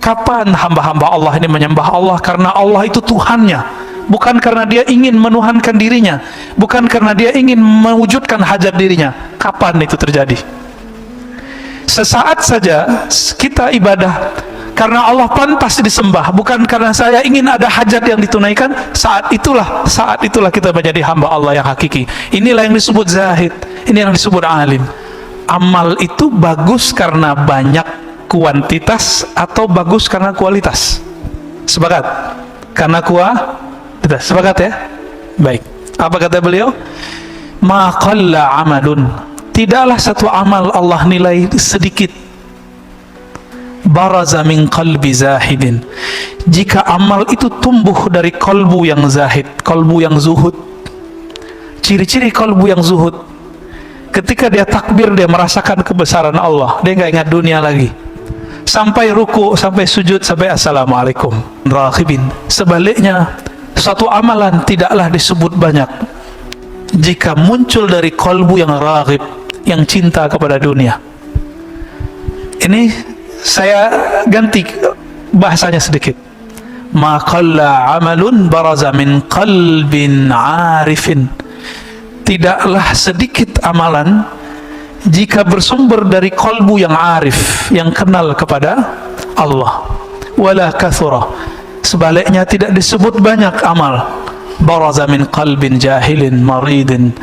Kapan hamba-hamba Allah ini menyembah Allah karena Allah itu Tuhannya, bukan karena dia ingin menuhankan dirinya, bukan karena dia ingin mewujudkan hajat dirinya? Kapan itu terjadi? Sesaat saja kita ibadah karena Allah pantas disembah, bukan karena saya ingin ada hajat yang ditunaikan. Saat itulah kita menjadi hamba Allah yang hakiki. Inilah yang disebut zahid, ini yang disebut alim. Amal itu bagus karena banyak kuantitas atau bagus karena kualitas? Sepakat? Karena kualitas. Sepakat ya? Baik. Apa kata beliau? Ma qalla amalun, tidaklah satu amal Allah nilai sedikit, baraza min qalbi zahidin, jika amal itu tumbuh dari kolbu yang zahid, kolbu yang zuhud. Ciri-ciri kolbu yang zuhud, ketika dia takbir dia merasakan kebesaran Allah, dia nggak ingat dunia lagi, sampai ruku, sampai sujud, sampai assalamualaikum raghibin. Sebaliknya, suatu amalan tidaklah disebut banyak jika muncul dari kolbu yang raghib, yang cinta kepada dunia. Ini saya ganti bahasanya sedikit. Ma qalla amalun baraza min qalbin arifin, tidaklah sedikit amalan jika bersumber dari kolbu yang arif, yang kenal kepada Allah. Wala kathura, sebaliknya tidak disebut banyak amal, baraza min qalbin jahilin maridin,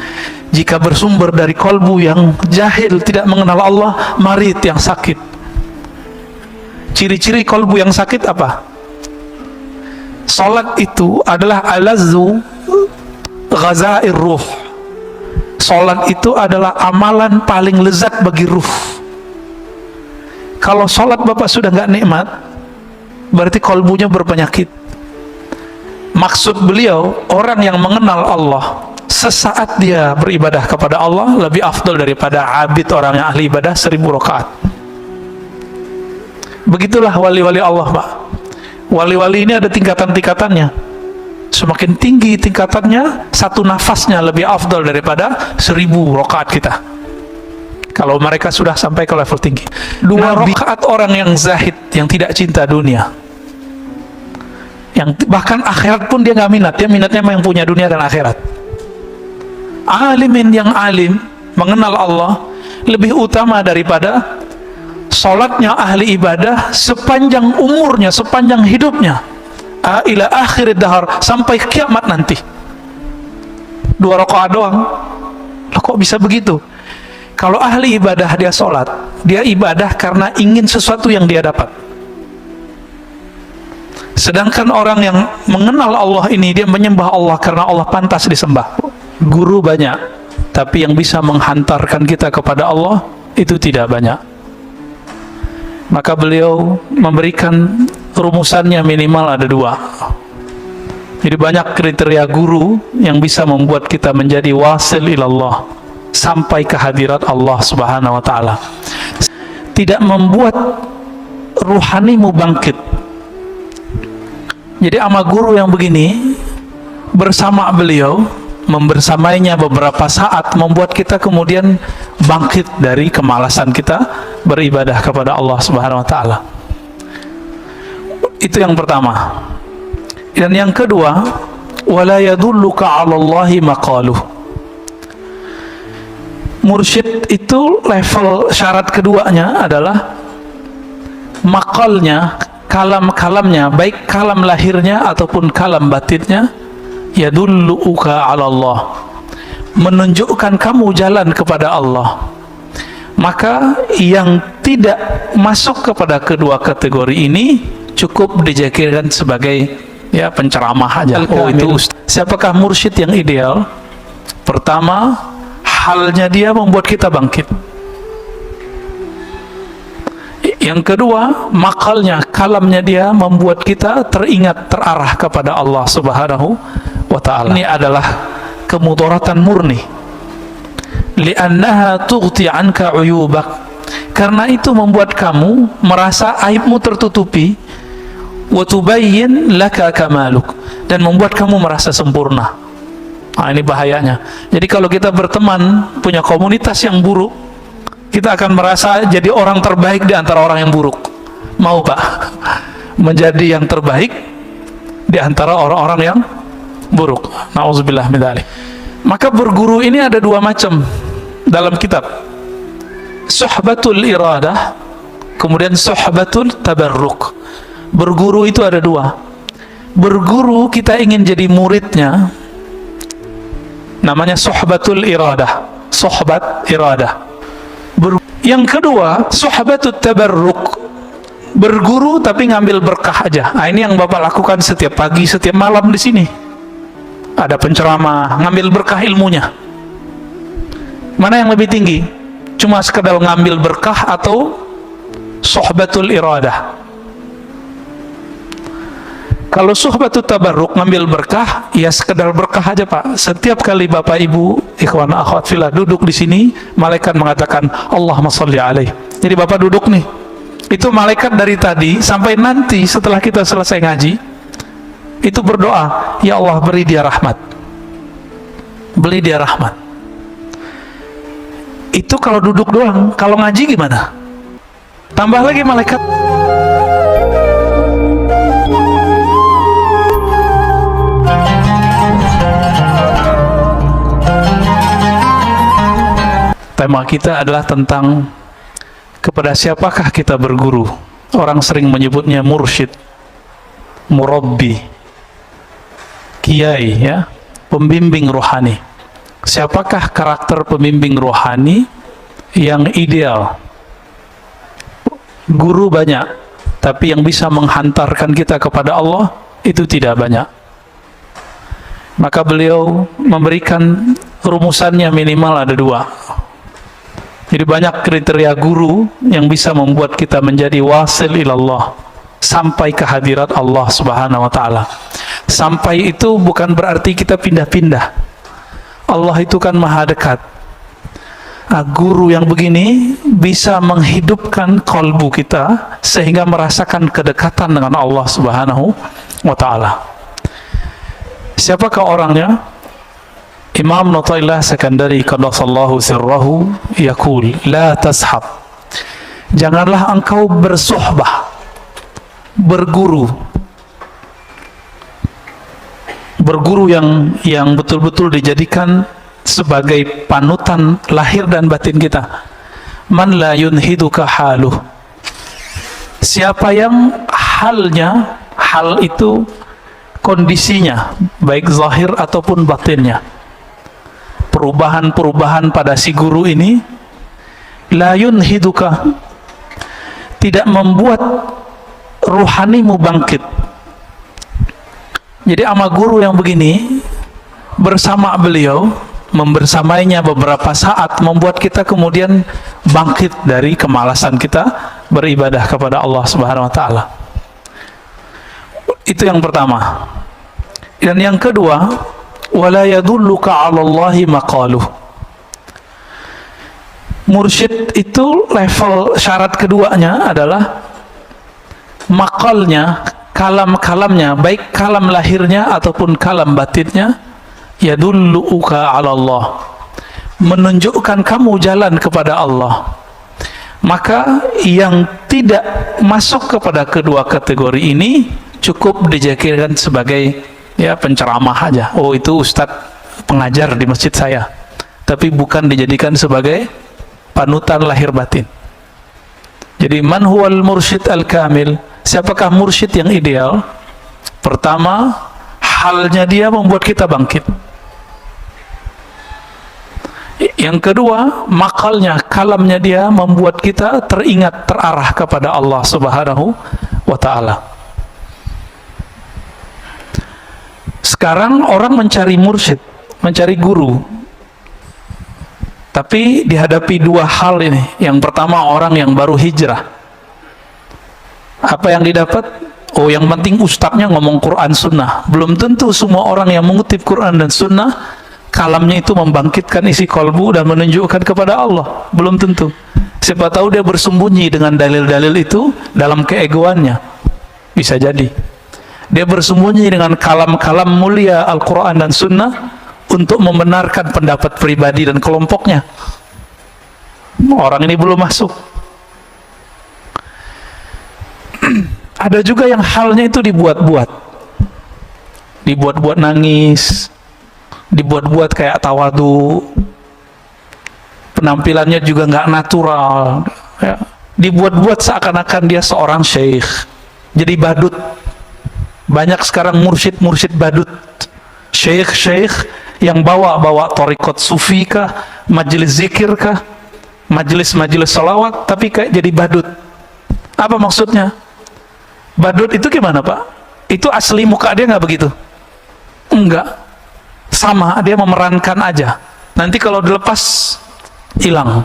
jika bersumber dari kolbu yang jahil, tidak mengenal Allah, marid, yang sakit. Ciri-ciri kolbu yang sakit apa? Salat itu adalah alazzu ghazair ruh. Salat itu adalah amalan paling lezat bagi ruh. Kalau salat Bapak sudah nggak nikmat, berarti kolbunya berpenyakit. Maksud beliau, orang yang mengenal Allah, sesaat dia beribadah kepada Allah lebih afdal daripada abid, orang yang ahli ibadah 1000 rakaat. Begitulah wali-wali Allah, Pak. Wali-wali ini ada tingkatan-tingkatannya. Semakin tinggi tingkatannya, satu nafasnya lebih afdal daripada 1000 rakaat kita, kalau mereka sudah sampai ke level tinggi. 2 rakaat orang yang zahid, yang tidak cinta dunia, yang bahkan akhirat pun dia nggak minat, dia minatnya yang punya dunia dan akhirat. Alimin yang alim, mengenal Allah, lebih utama daripada salatnya ahli ibadah sepanjang umurnya, sepanjang hidupnya, ila akhir dahar, sampai kiamat nanti. 2 rakaat doang. Loh, kok bisa begitu? Kalau ahli ibadah dia salat, dia ibadah karena ingin sesuatu yang dia dapat. Sedangkan orang yang mengenal Allah ini, dia menyembah Allah karena Allah pantas disembah. Guru banyak, tapi yang bisa menghantarkan kita kepada Allah itu tidak banyak. Maka beliau memberikan rumusannya minimal ada 2. Jadi banyak kriteria guru yang bisa membuat kita menjadi wasil ilallah, sampai ke hadirat Allah subhanahu wa ta'ala. Tidak membuat ruhanimu bangkit. Jadi sama guru yang begini, bersama beliau, membersamainya beberapa saat, membuat kita kemudian bangkit dari kemalasan kita beribadah kepada Allah subhanahu wa ta'ala. Itu yang pertama. Dan yang kedua, wala yadulluka 'ala Allahi maqaluh. Mursyid itu level syarat keduanya adalah makalnya, kalam-kalamnya, baik kalam lahirnya ataupun kalam batinnya, yadulluka 'ala Allah, menunjukkan kamu jalan kepada Allah. Maka yang tidak masuk kepada kedua kategori ini cukup dijadikan sebagai penceramah aja. Oh, itu siapakah mursyid yang ideal? Pertama, halnya dia membuat kita bangkit. Yang kedua, makalnya, kalamnya dia membuat kita teringat, terarah kepada Allah subhanahu wa ta'ala. Ini adalah kemudaratan murni. Li'annaha tughti anka uyubak, karena itu membuat kamu merasa aibmu tertutupi. Wa tubayyin laka kamaluk, dan membuat kamu merasa sempurna. Nah, ini bahayanya. Jadi kalau kita berteman, punya komunitas yang buruk, kita akan merasa jadi orang terbaik di antara orang yang buruk. Mau, Pak? menjadi yang terbaik di antara orang-orang yang buruk. Nauzubillah min dzalik. Maka berguru ini ada dua macam dalam kitab. Suhbatul iradah, kemudian suhbatul tabarruk. Berguru itu ada dua. Berguru kita ingin jadi muridnya, namanya suhbatul iradah, suhbat iradah. Yang kedua, suhbatul tabarruk. Berguru tapi ngambil berkah aja. Nah, ini yang Bapak lakukan setiap pagi, setiap malam di sini. Ada penceramah, ngambil berkah ilmunya. Mana yang lebih tinggi? Cuma sekedar ngambil berkah atau suhbatul iradah? Kalau suhbatul tabarruk, ngambil berkah, ya sekedar berkah aja Pak. Setiap kali Bapak Ibu, ikhwan akhwat fillah duduk di sini, malaikat mengatakan Allahumma sholli alaih. Jadi Bapak duduk nih, itu malaikat dari tadi sampai nanti setelah kita selesai ngaji, itu berdoa, ya Allah beri dia rahmat, beri dia rahmat. Itu kalau duduk doang. Kalau ngaji gimana? Tambah lagi malaikat. Tema kita adalah tentang kepada siapakah kita berguru. Orang sering menyebutnya mursyid, murabbi, kiai, ya, pembimbing rohani. Siapakah karakter pembimbing rohani yang ideal? Guru banyak, tapi yang bisa menghantarkan kita kepada Allah itu tidak banyak. Maka beliau memberikan rumusannya minimal ada dua. Jadi banyak kriteria guru yang bisa membuat kita menjadi wasil ilallah, sampai ke hadirat Allah subhanahu wa ta'ala. Sampai itu bukan berarti kita pindah-pindah. Allah itu kan maha dekat. Nah, guru yang begini bisa menghidupkan kalbu kita sehingga merasakan kedekatan dengan Allah subhanahu wa ta'ala. Siapakah orangnya? Imam Athaillah Sekandari qaddasallahu sirrahu yaqul la tashab. Janganlah engkau bersuhbah, berguru. Berguru yang betul-betul dijadikan sebagai panutan lahir dan batin kita. Man la yunhiduka haluh. Siapa yang halnya, hal itu kondisinya, baik zahir ataupun batinnya, perubahan-perubahan pada si guru ini, la yunhiduka, tidak membuat ruhanimu bangkit. Jadi ama guru yang begini, bersama beliau, membersamainya beberapa saat, membuat kita kemudian bangkit dari kemalasan kita beribadah kepada Allah subhanahu wa ta'ala. Itu yang pertama. Dan yang kedua, wala yadulluka 'ala Allahi maqaluh. Mursyid itu level syarat keduanya adalah maqalnya, kalam-kalamnya, baik kalam lahirnya ataupun kalam batinnya, yadulluka 'ala Allah, menunjukkan kamu jalan kepada Allah. Maka yang tidak masuk kepada kedua kategori ini cukup dijadikan sebagai ya penceramah aja. Oh, itu ustadz pengajar di masjid saya, tapi bukan dijadikan sebagai panutan lahir batin. Jadi man huwal mursyid al-kamil? Siapakah mursyid yang ideal? Pertama, halnya dia membuat kita bangkit. Yang kedua, makalnya, kalamnya dia membuat kita teringat, terarah kepada Allah subhanahu wa ta'ala. Sekarang orang mencari mursyid, mencari guru, tapi dihadapi dua hal ini. Yang pertama, orang yang baru hijrah. Apa yang didapat? Oh, yang penting ustadznya ngomong Quran Sunnah. Belum tentu semua orang yang mengutip Quran dan Sunnah kalamnya itu membangkitkan isi kolbu dan menunjukkan kepada Allah. Belum tentu. Siapa tahu dia bersembunyi dengan dalil-dalil itu dalam keegoannya. Bisa jadi dia bersembunyi dengan kalam-kalam mulia Al-Quran dan Sunnah untuk membenarkan pendapat pribadi dan kelompoknya. Orang ini belum masuk. Ada juga yang halnya itu dibuat-buat, dibuat-buat nangis, dibuat-buat kayak tawadu, penampilannya juga nggak natural, ya. Dibuat-buat seakan-akan dia seorang syekh, jadi badut. Banyak sekarang mursyid badut, syekh yang bawa torikot sufi kah, majelis zikir kah, majelis salawat, tapi kayak jadi badut. Apa maksudnya? Badut itu gimana, Pak? Itu asli muka dia nggak begitu? Enggak, sama, dia memerankan aja. Nanti kalau dilepas hilang.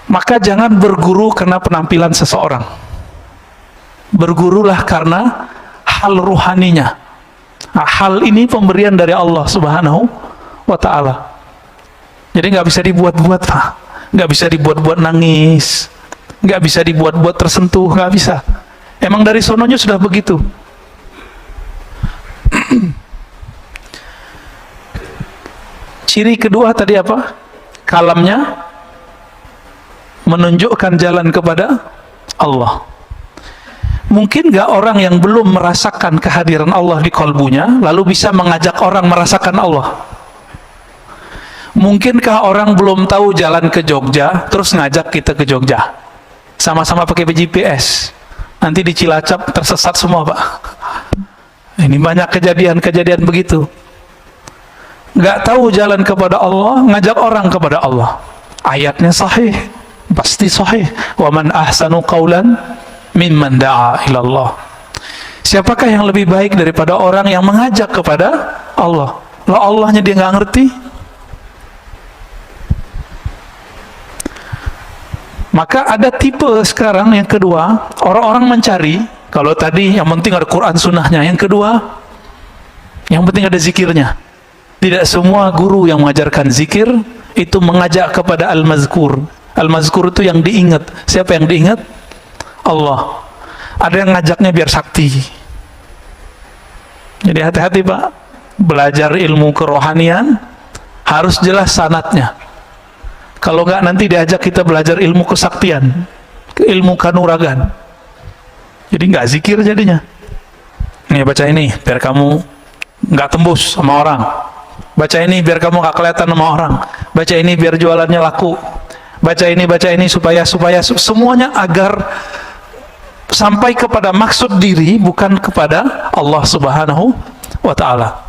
Maka jangan berguru karena penampilan seseorang, bergurulah karena hal ruhaninya. Nah, hal ini pemberian dari Allah Subhanahu wa Ta'ala. Jadi nggak bisa dibuat-buat, Pak. Nggak bisa dibuat-buat nangis, nggak bisa dibuat-buat tersentuh, nggak bisa. Emang dari sononya sudah begitu. Ciri kedua tadi apa? Kalamnya menunjukkan jalan kepada Allah. Mungkin gak orang yang belum merasakan kehadiran Allah di kalbunya lalu bisa mengajak orang merasakan Allah? Mungkinkah orang belum tahu jalan ke Jogja terus ngajak kita ke Jogja? Sama-sama pakai GPS, nanti di Cilacap tersesat semua, Pak. Ini banyak kejadian-kejadian begitu. Gak tahu jalan kepada Allah, ngajak orang kepada Allah. Ayatnya sahih, pasti sahih. Wa man ahsanu qawlan mimman da'a ilallah. Siapakah yang lebih baik daripada orang yang mengajak kepada Allah? Lah Allahnya dia nggak ngerti. Maka ada tipe sekarang yang kedua, orang-orang mencari, kalau tadi yang penting ada Quran sunnahnya, yang kedua yang penting ada zikirnya. Tidak semua guru yang mengajarkan zikir itu mengajak kepada al-mazkur. Al-mazkur itu yang diingat. Siapa yang diingat? Allah. Ada yang ngajaknya biar sakti. Jadi hati-hati, Pak. Belajar ilmu kerohanian harus jelas sanatnya. Kalau enggak nanti diajak kita belajar ilmu kesaktian, ilmu kanuragan. Jadi enggak zikir jadinya. Nih baca ini biar kamu enggak tembus sama orang. Baca ini biar kamu enggak kelihatan sama orang. Baca ini biar jualannya laku. Baca ini supaya semuanya agar sampai kepada maksud diri, bukan kepada Allah Subhanahu wa Ta'ala.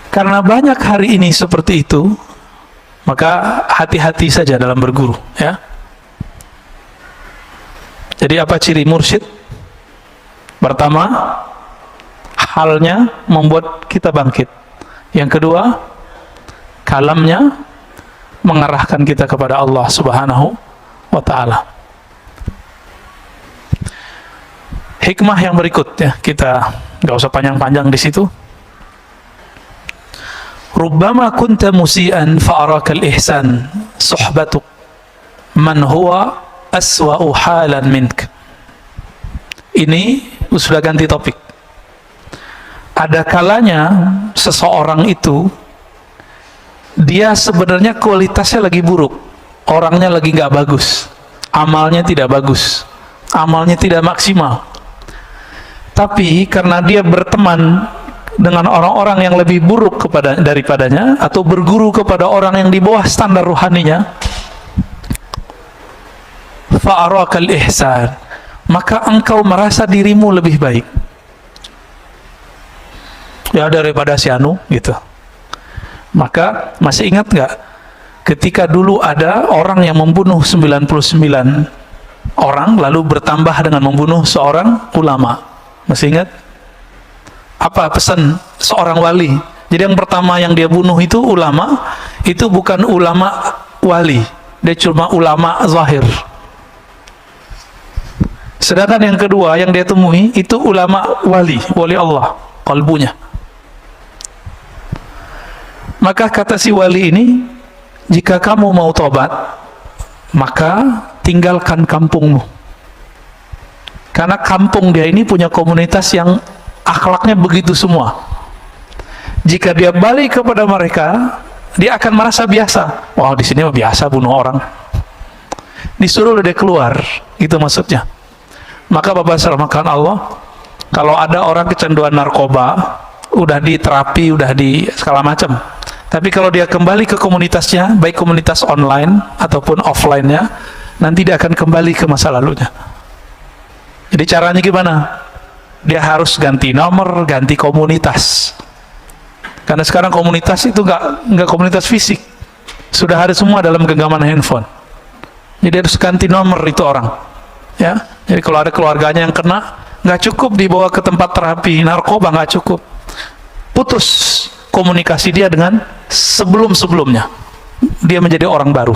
Karena banyak hari ini seperti itu, maka hati-hati saja dalam berguru, ya. Jadi apa ciri mursyid? Pertama, halnya membuat kita bangkit. Yang kedua, kalamnya mengarahkan kita kepada Allah Subhanahu wa Ta'ala. Hikmah yang berikut, ya, kita nggak usah panjang-panjang di situ. Rubbama kunta musian fa'araka al-ihsan suhbatuk man huwa aswa'u halan mink. Ini sudah ganti topik. Ada kalanya seseorang itu dia sebenarnya kualitasnya lagi buruk, orangnya lagi nggak bagus, amalnya tidak bagus, amalnya tidak maksimal. Tapi karena dia berteman dengan orang-orang yang lebih buruk daripadanya, atau berguru kepada orang yang di bawah standar ruhaninya, fa'arakal ihsan, maka engkau merasa dirimu lebih baik, ya, daripada si anu gitu. Maka masih ingat nggak ketika dulu ada orang yang membunuh 99 orang lalu bertambah dengan membunuh seorang ulama? Masih ingat? Apa pesan seorang wali? Jadi yang pertama yang dia bunuh itu ulama, itu bukan ulama wali, dia cuma ulama zahir. Sedangkan yang kedua yang dia temui itu ulama wali Allah, kalbunya. Maka kata si wali ini, jika kamu mau tobat, maka tinggalkan kampungmu. Karena kampung dia ini punya komunitas yang akhlaknya begitu semua. Jika dia balik kepada mereka, dia akan merasa biasa. Wah, di sini mah biasa bunuh orang. Disuruh dia keluar, itu maksudnya. Maka Bapak serahkan Allah, kalau ada orang kecanduan narkoba, udah di terapi, udah di segala macam. Tapi kalau dia kembali ke komunitasnya, baik komunitas online ataupun offline-nya, nanti dia akan kembali ke masa lalunya. Jadi caranya gimana? Dia harus ganti nomor, ganti komunitas. Karena sekarang komunitas itu nggak komunitas fisik, sudah ada semua dalam genggaman handphone. Jadi harus ganti nomor itu orang, ya. Jadi kalau ada keluarganya yang kena, nggak cukup dibawa ke tempat terapi narkoba, nggak cukup. Putus komunikasi dia dengan sebelum-sebelumnya. Dia menjadi orang baru.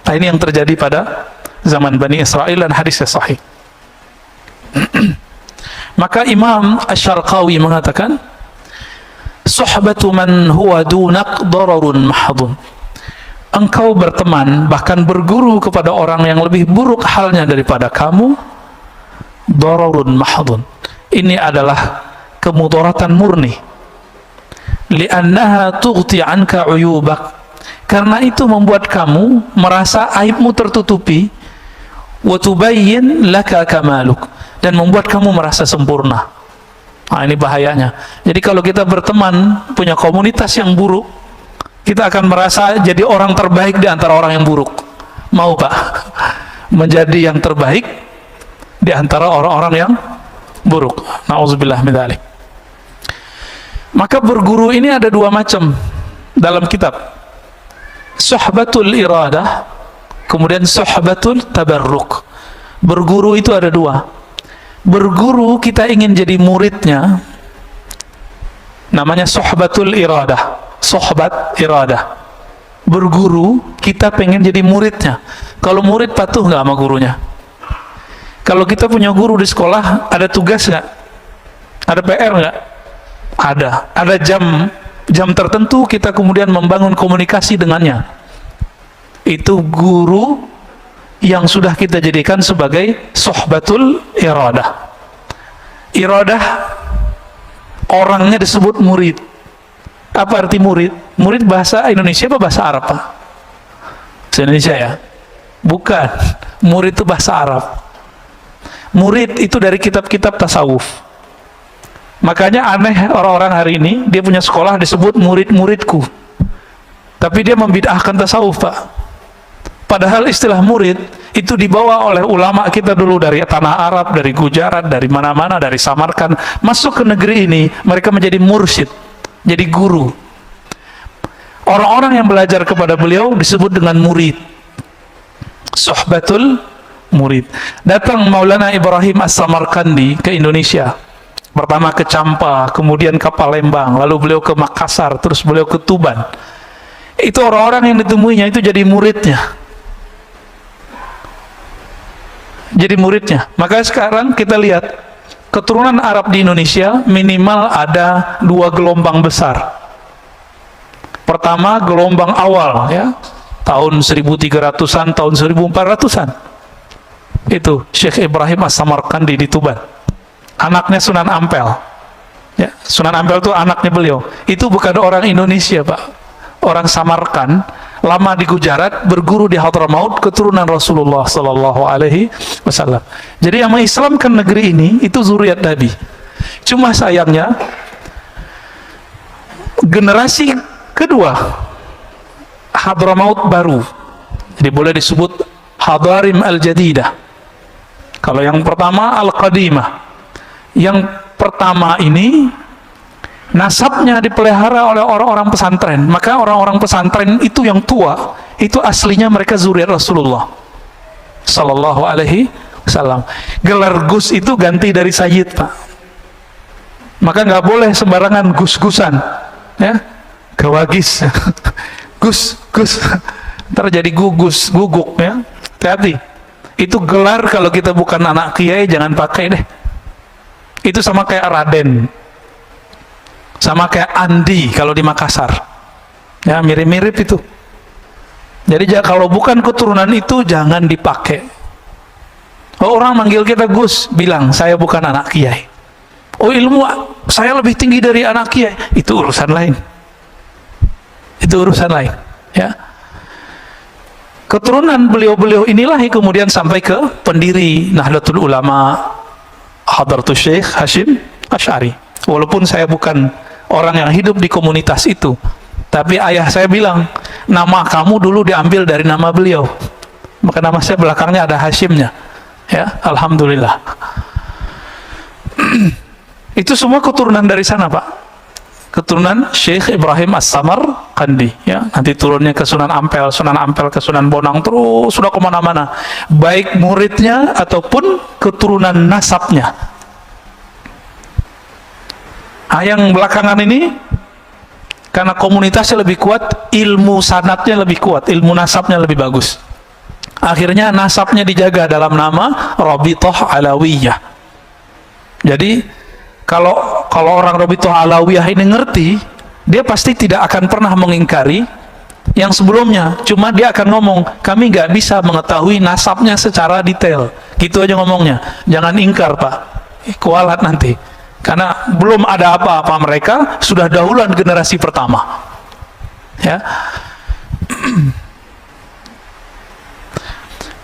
Nah, ini yang terjadi pada zaman Bani Israel dan hadisnya sahih. Maka Imam Asy-Syarqawi mengatakan, suhbatu man huwa dunak dararun mahdun. Engkau berteman, bahkan berguru kepada orang yang lebih buruk halnya daripada kamu, dararun mahdun. Ini adalah kemudaratan murni. Li'annaha tughti anka uyubak. Karena itu membuat kamu merasa aibmu tertutupi, wa tubayyin laka kamaluk, dan membuat kamu merasa sempurna. Nah, ini bahayanya. Jadi kalau kita berteman, punya komunitas yang buruk, kita akan merasa jadi orang terbaik di antara orang yang buruk. Mau Pak? Menjadi yang terbaik di antara orang-orang yang buruk. Na'udzubillah min dzalik. Maka berguru ini ada dua macam dalam kitab. Suhbatul iradah, kemudian suhbatul tabarruk. Berguru itu ada dua. Berguru kita ingin jadi muridnya, namanya suhbatul iradah, suhbat iradah. Berguru kita pengen jadi muridnya. Kalau murid patuh nggak sama gurunya? Kalau kita punya guru di sekolah, ada tugas nggak? Ada PR nggak? Ada jam tertentu kita kemudian membangun komunikasi dengannya. Itu guru yang sudah kita jadikan sebagai suhbatul iradah. Iradah orangnya disebut murid. Apa arti murid? Murid bahasa Indonesia apa bahasa Arab, Pak? Bahasa Indonesia ya? Bukan. Murid itu bahasa Arab. Murid itu dari kitab-kitab tasawuf. Makanya aneh orang-orang hari ini, dia punya sekolah disebut murid-muridku. Tapi dia membid'ahkan tasawuf, Pak. Padahal istilah murid itu dibawa oleh ulama kita dulu dari tanah Arab, dari Gujarat, dari mana-mana, dari Samarkand, masuk ke negeri ini, mereka menjadi mursyid, jadi guru. Orang-orang yang belajar kepada beliau disebut dengan murid. Suhbatul murid. Datang Maulana Ibrahim As-Samarkandi ke Indonesia. Pertama ke Campa, kemudian ke Palembang, lalu beliau ke Makassar, terus beliau ke Tuban. Itu orang-orang yang ditemuinya itu jadi muridnya. Jadi muridnya. Maka sekarang kita lihat keturunan Arab di Indonesia minimal ada 2 gelombang besar. Pertama gelombang awal ya, tahun 1300-an, tahun 1400-an. Itu Syekh Ibrahim As-Samarkandi di Tuban. Anaknya Sunan Ampel. Ya, Sunan Ampel itu anaknya beliau. Itu bukan orang Indonesia, Pak. Orang Samarkand, lama di Gujarat, berguru di Hadramaut, keturunan Rasulullah sallallahu alaihi wasallam. Jadi yang mengislamkan negeri ini itu zuriat Nabi. Cuma sayangnya generasi kedua Hadramaut baru. Jadi boleh disebut Hadarim al-Jadidah. Kalau yang pertama Al-Qadimah. Yang pertama ini nasabnya dipelihara oleh orang-orang pesantren. Maka orang-orang pesantren itu yang tua, itu aslinya mereka zuriat Rasulullah sallallahu alaihi wasallam. Gelar Gus itu ganti dari Sayyid, Pak. Maka nggak boleh sembarangan gus-gusan, ya, gawagis, gus, ntar jadi gugus, guguk, ya. Hati-hati. Itu gelar kalau kita bukan anak kiai jangan pakai deh. Itu sama kayak Raden, sama kayak Andi kalau di Makassar, ya, mirip-mirip itu. Jadi kalau bukan keturunan itu jangan dipakai. Oh, orang manggil kita Gus, bilang saya bukan anak kiai. Oh, ilmu saya lebih tinggi dari anak kiai, itu urusan lain. Itu urusan lain, ya. Keturunan beliau-beliau inilah yang kemudian sampai ke pendiri Nahdlatul Ulama, Hadratus Syekh Hashim Asy'ari. Walaupun saya bukan orang yang hidup di komunitas itu, tapi ayah saya bilang, nama kamu dulu diambil dari nama beliau, maka nama saya belakangnya ada Hashimnya, ya. Alhamdulillah. Itu semua keturunan dari sana, Pak. Keturunan Syekh Ibrahim As-Samarqandi, ya. Nanti turunnya ke Sunan Ampel ke Sunan Bonang, terus sudah kemana-mana, baik muridnya ataupun keturunan nasabnya. Yang belakangan ini karena komunitasnya lebih kuat, ilmu sanadnya lebih kuat, ilmu nasabnya lebih bagus, akhirnya nasabnya dijaga dalam nama Rabithah Alawiyah. Jadi kalau orang Rabithah Alawiyah ini ngerti, dia pasti tidak akan pernah mengingkari yang sebelumnya. Cuma dia akan ngomong, kami nggak bisa mengetahui nasabnya secara detail. Gitu aja ngomongnya. Jangan ingkar, Pak. Kualat nanti. Karena belum ada apa-apa, mereka sudah dahuluan generasi pertama. Ya.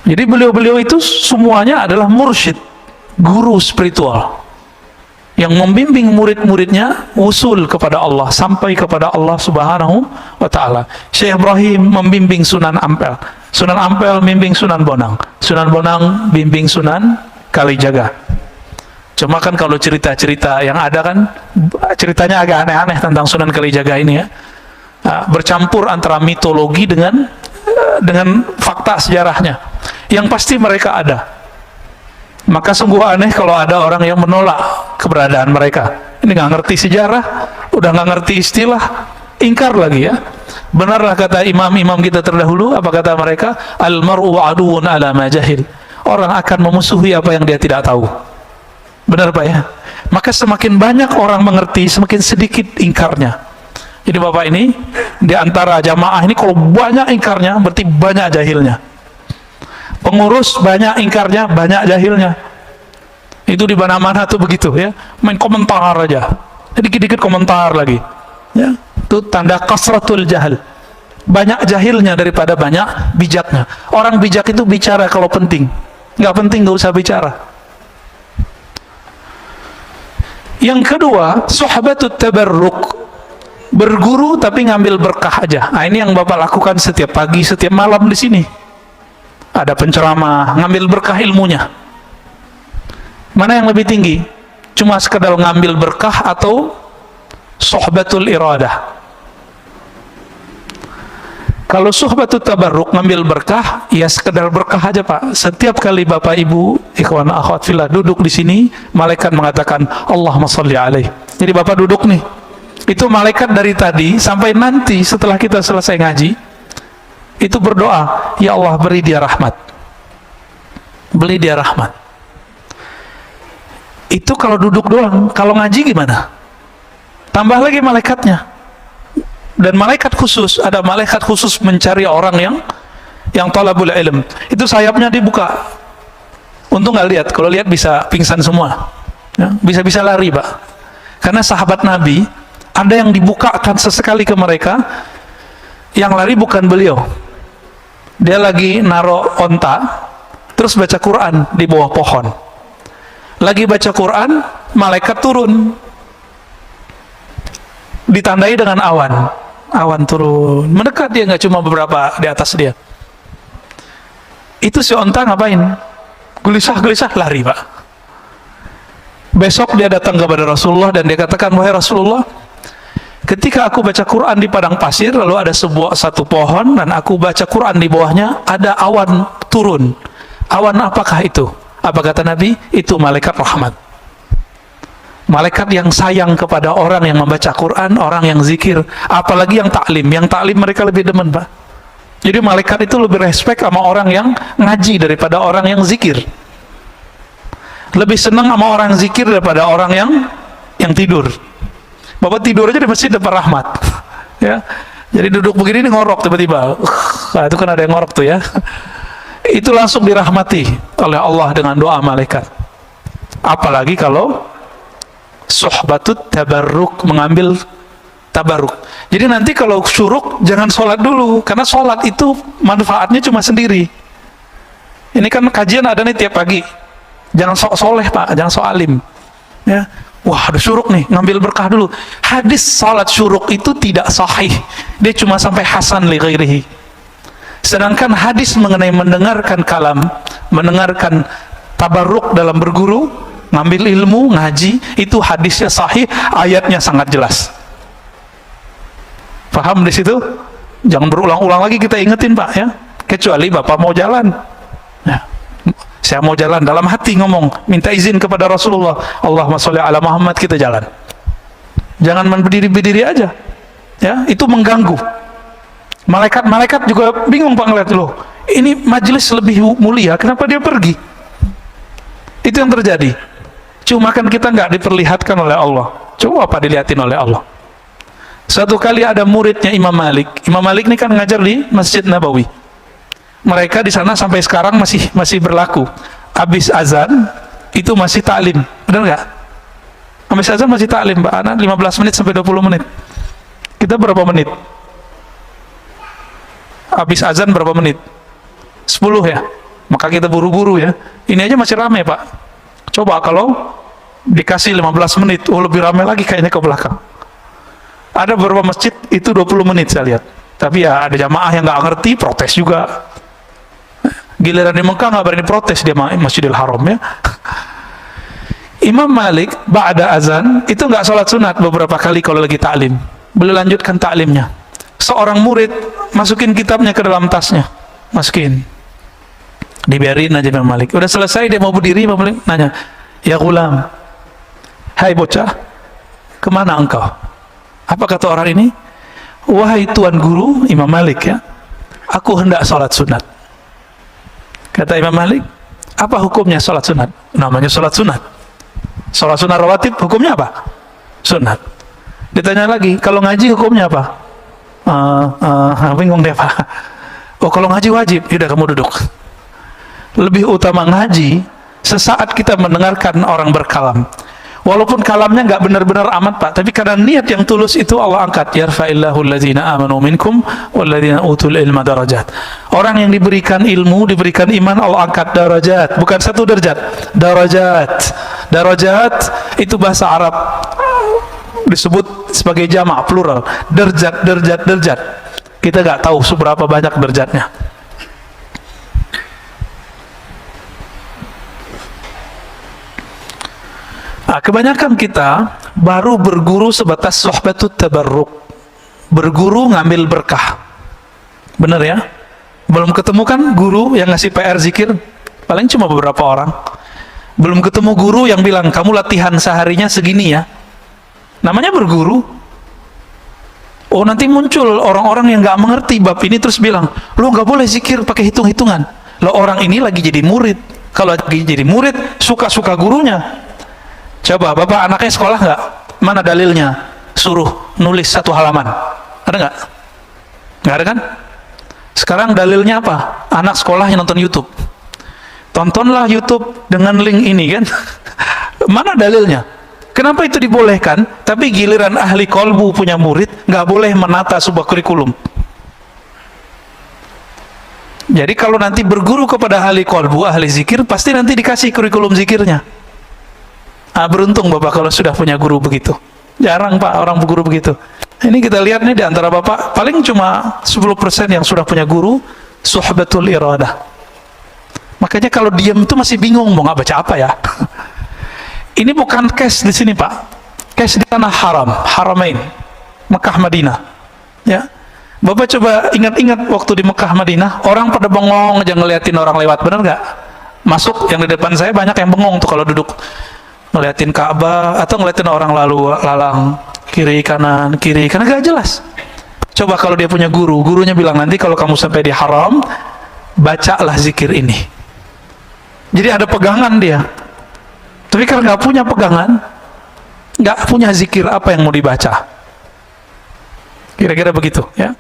Jadi beliau-beliau itu semuanya adalah mursyid, guru spiritual, yang membimbing murid-muridnya usul kepada Allah, sampai kepada Allah Subhanahu wa Ta'ala. Syekh Ibrahim membimbing Sunan Ampel, Sunan Ampel membimbing Sunan Bonang, Sunan Bonang bimbing Sunan Kalijaga. Cuma kan kalau cerita-cerita yang ada kan, ceritanya agak aneh-aneh tentang Sunan Kalijaga ini, ya. Bercampur antara mitologi dengan fakta sejarahnya. Yang pasti mereka ada. Maka sungguh aneh kalau ada orang yang menolak keberadaan mereka. Ini nggak ngerti sejarah, udah nggak ngerti istilah, ingkar lagi, ya. Benarlah kata imam-imam kita terdahulu, apa kata mereka? Al-mar'u aduun ala ma jahil. Orang akan memusuhi apa yang dia tidak tahu. Benar, Pak, ya? Maka semakin banyak orang mengerti, semakin sedikit ingkarnya. Jadi Bapak ini, di antara jamaah ini kalau banyak ingkarnya, berarti banyak jahilnya. Pengurus banyak ingkarnya, banyak jahilnya. Itu di mana-mana tuh begitu, ya. Main komentar aja, dikit-dikit komentar lagi, ya. Itu tanda kasratul jahil. Banyak jahilnya daripada banyak bijaknya. Orang bijak itu bicara kalau penting, nggak penting nggak usah bicara. Yang kedua, suhbatut tabarruk, berguru tapi ngambil berkah aja. Nah, ini yang Bapak lakukan setiap pagi, setiap malam di sini. Ada penceramah, ngambil berkah ilmunya. Mana yang lebih tinggi? Cuma sekedar ngambil berkah atau suhbatul iradah? Kalau suhbatul tabarruk, ngambil berkah, ya sekedar berkah aja, Pak. Setiap kali Bapak Ibu, ikhwan akhwat fillah, duduk di sini, malaikat mengatakan Allahumma sholli alaih. Jadi Bapak duduk nih, itu malaikat dari tadi sampai nanti setelah kita selesai ngaji, itu berdoa, ya Allah beri dia rahmat, beri dia rahmat. Itu kalau duduk doang. Kalau ngaji gimana? Tambah lagi malaikatnya. Dan malaikat khusus, ada malaikat khusus mencari orang yang talabul ilm. Itu sayapnya dibuka. Untung nggak lihat. Kalau lihat bisa pingsan semua, ya, bisa-bisa lari, Pak. Karena sahabat Nabi ada yang dibukakan sesekali ke mereka, yang lari bukan beliau. Dia lagi naro onta, terus baca Quran di bawah pohon. Lagi baca Quran, malaikat turun, ditandai dengan awan. Awan turun, mendekat, dia nggak cuma beberapa di atas dia. Itu si onta ngapain? Gelisah-gelisah lari, Pak. Besok dia datang kepada Rasulullah dan dia katakan, wahai Rasulullah, ketika aku baca Quran di padang pasir, lalu ada satu pohon dan aku baca Quran di bawahnya, ada awan turun. Awan apakah itu? Apa kata Nabi? Itu malaikat rahmat. Malaikat yang sayang kepada orang yang membaca Quran, orang yang zikir, apalagi yang taklim. Yang taklim mereka lebih demen, Pak. Jadi malaikat itu lebih respect sama orang yang ngaji daripada orang yang zikir. Lebih senang sama orang yang zikir daripada orang yang tidur. Bapak tidur aja di masjid dapat rahmat, ya. Jadi duduk begini ngorok tiba-tiba. Nah, itu kan ada yang ngorok tuh, ya. Itu langsung dirahmati oleh Allah dengan doa malaikat. Apalagi kalau Suhbatut tabarruk, mengambil tabarruk. Jadi nanti kalau syuruk jangan sholat dulu, karena sholat itu manfaatnya cuma sendiri. Ini kan kajian ada nih tiap pagi. Jangan sok soleh pak, jangan sok alim. Ya, wah ada syuruk nih, ngambil berkah dulu. Hadis sholat syuruk itu tidak sahih. Dia cuma sampai hasan li ghairihi. Sedangkan hadis mengenai mendengarkan kalam, mendengarkan tabarruk dalam berguru, ngambil ilmu, ngaji, itu hadisnya sahih, ayatnya sangat jelas. Paham di situ? Jangan berulang-ulang lagi kita ingetin pak ya. Kecuali bapak mau jalan, ya, saya mau jalan dalam hati ngomong, minta izin kepada Rasulullah, Allahumma sholli ala Muhammad, kita jalan. Jangan berdiri-berdiri aja, ya, itu mengganggu. Malaikat juga bingung pak ngeliat, loh ini majelis lebih mulia, kenapa dia pergi? Itu yang terjadi. Cuma kan kita nggak diperlihatkan oleh Allah. Coba apa dilihatin oleh Allah. Satu kali ada muridnya Imam Malik. Imam Malik ini kan ngajar di Masjid Nabawi. Mereka di sana sampai sekarang masih berlaku. Habis azan itu masih taklim, benar nggak? Habis azan masih taklim, Mbak Ana, 15 menit sampai 20 menit. Kita berapa menit? Habis azan berapa menit? 10 ya. Maka kita buru-buru ya. Ini aja masih ramai pak. Coba kalau dikasih 15 menit, oh lebih ramai lagi kayaknya ke belakang. Ada beberapa masjid itu 20 menit saya lihat. Tapi ya ada jamaah yang nggak ngerti, protes juga. Giliran di Mekah nggak berani protes dia Masjidil Haram ya. Imam Malik ba'da azan itu nggak sholat sunat beberapa kali kalau lagi taklim. Beliau lanjutkan taklimnya. Seorang murid masukin kitabnya ke dalam tasnya, masukin. Dibiarin aja Imam Malik. Udah selesai dia mau berdiri, Imam Malik nanya, ya gulam, hai bocah, kemana engkau? Apa kata orang ini? Wahai tuan guru, Imam Malik ya, aku hendak sholat sunat. Kata Imam Malik, apa hukumnya sholat sunat? Namanya sholat sunat. Sholat sunat rawatib hukumnya apa? Sunat. Ditanya lagi, kalau ngaji hukumnya apa? Bingung deh pak. Oh kalau ngaji wajib, yaudah kamu duduk. Lebih utama ngaji sesaat kita mendengarkan orang berkalam. Walaupun kalamnya nggak benar-benar amat pak, tapi karena niat yang tulus itu Allah angkat. Yarfa'illahu allazina amanu minkum walladzina utul ilma darajat. Orang yang diberikan ilmu, diberikan iman, Allah angkat derajat, bukan satu derajat, darajat. Darajat itu bahasa Arab disebut sebagai jamak plural, derajat, derajat, derajat. Kita nggak tahu seberapa banyak derajatnya. Nah, kebanyakan kita baru berguru sebatas sohbatut tabarruk, berguru ngambil berkah, bener ya? Belum ketemu kan guru yang ngasih PR zikir, paling cuma beberapa orang. Belum ketemu guru yang bilang kamu latihan seharinya segini ya, namanya berguru. Oh nanti muncul orang-orang yang nggak mengerti bab ini terus bilang, lo nggak boleh zikir pakai hitung-hitungan. Lo orang ini lagi jadi murid, kalau lagi jadi murid suka-suka gurunya. Coba bapak anaknya sekolah nggak? Mana dalilnya? Suruh nulis 1 halaman. Ada nggak? Nggak ada kan? Sekarang dalilnya apa? Anak sekolah yang nonton YouTube. Tontonlah YouTube dengan link ini kan? Mana dalilnya? Kenapa itu dibolehkan? Tapi giliran ahli kolbu punya murid nggak boleh menata sebuah kurikulum. Jadi kalau nanti berguru kepada ahli kolbu, ahli zikir, pasti nanti dikasih kurikulum zikirnya. Beruntung bapak kalau sudah punya guru begitu. Jarang pak orang guru begitu. Ini kita lihat nih di antara bapak paling cuma 10% yang sudah punya guru suhbatul iradah. Makanya kalau diam itu masih bingung mau nggak baca apa ya. Ini bukan case di sini pak. Case di tanah haram, Haramain, Mekah Madinah. Ya, bapak coba ingat-ingat waktu di Mekah Madinah, orang pada bengong aja ngeliatin orang lewat, benar nggak? Masuk yang di depan saya banyak yang bengong tuh kalau duduk. Ngeliatin Ka'bah atau ngeliatin orang lalu lalang kiri kanan gak jelas. Coba kalau dia punya guru, gurunya bilang nanti kalau kamu sampai di haram bacalah zikir ini. Jadi ada pegangan dia. Tapi kalau nggak punya pegangan, nggak punya zikir, apa yang mau dibaca? Kira-kira begitu ya.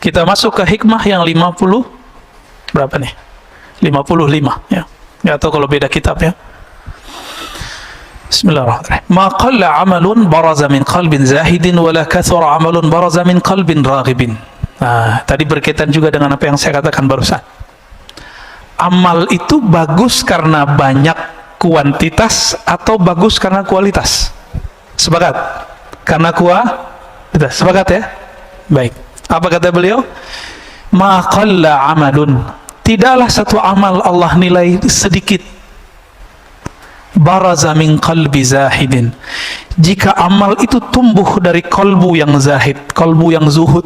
Kita masuk ke hikmah yang 50 berapa nih? 55 ya. Nggak tahu kalau beda kitab ya. Bismillahirrahmanirrahim. Ma qalla amalun baraza min qalbin zahidin wala kathura amalun baraza min qalbin raghibin. Nah, tadi berkaitan juga dengan apa yang saya katakan barusan. Amal itu bagus karena banyak kuantitas atau bagus karena kualitas? Sepakat? Karena kualitas. Sepakat ya? Baik. Apa kata beliau? Ma qalla amalun. Tidaklah satu amal Allah nilai sedikit. Baraza min qalbi zahidin. Jika amal itu tumbuh dari kolbu yang zahid, kolbu yang zuhud.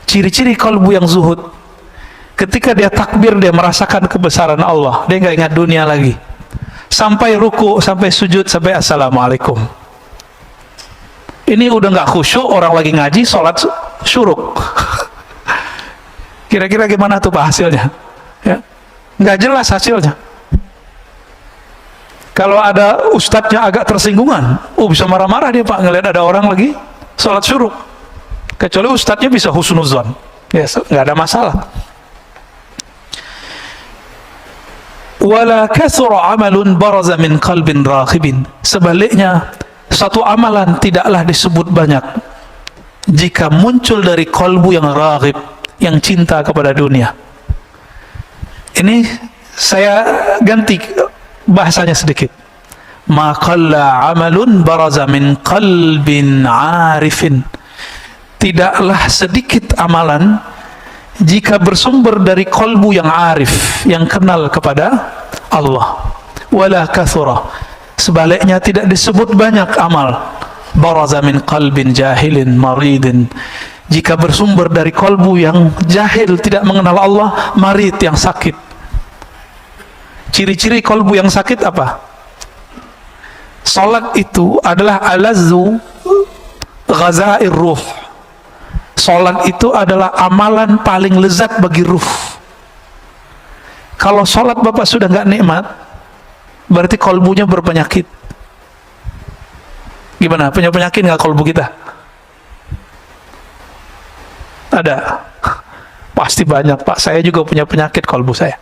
Ciri-ciri kolbu yang zuhud, ketika dia takbir dia merasakan kebesaran Allah, dia nggak ingat dunia lagi. Sampai ruku, sampai sujud, sampai assalamualaikum. Ini udah nggak khusyuk, orang lagi ngaji, sholat syuruk. Kira-kira gimana tuh Pak hasilnya? Ya, nggak jelas hasilnya. Kalau ada ustadznya agak tersinggungan, bisa marah-marah dia Pak, ngelihat ada orang lagi sholat syuruk. Kecuali ustadznya bisa husnuzon, ya nggak ada masalah. Wala kathura amalun baraza min qalbin raghibin. Sebaliknya, satu amalan tidaklah disebut banyak jika muncul dari kolbu yang raghib, yang cinta kepada dunia. Ini saya ganti bahasanya sedikit. Ma qalla amalun baraza min qalbin arifin. Tidaklah sedikit amalan jika bersumber dari kolbu yang arif, yang kenal kepada Allah. Wala kathura. Sebaliknya tidak disebut banyak amal. Baraza min qalbin jahilin maridin. Jika bersumber dari kolbu yang jahil, tidak mengenal Allah, marid, yang sakit. Ciri-ciri kolbu yang sakit apa? Salat itu adalah alazzu ghazair ruh. Salat itu adalah amalan paling lezat bagi ruh. Kalau salat Bapak sudah nggak nikmat, berarti kolbunya berpenyakit. Gimana? Punya penyakit nggak kolbu kita? Ada? Pasti banyak Pak. Saya juga punya penyakit kolbu saya.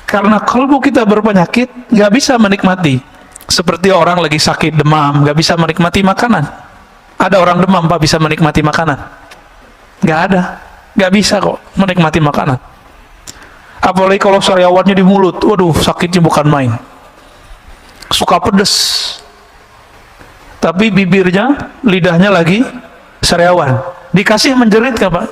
Karena kolbu kita berpenyakit, nggak bisa menikmati. Seperti orang lagi sakit demam, nggak bisa menikmati makanan. Ada orang demam Pak bisa menikmati makanan? Nggak ada, nggak bisa kok menikmati makanan. Apalagi kalau sariawannya di mulut, waduh sakitnya bukan main. Suka pedes, tapi bibirnya, lidahnya lagi sariawan. Dikasih menjerit kan Pak?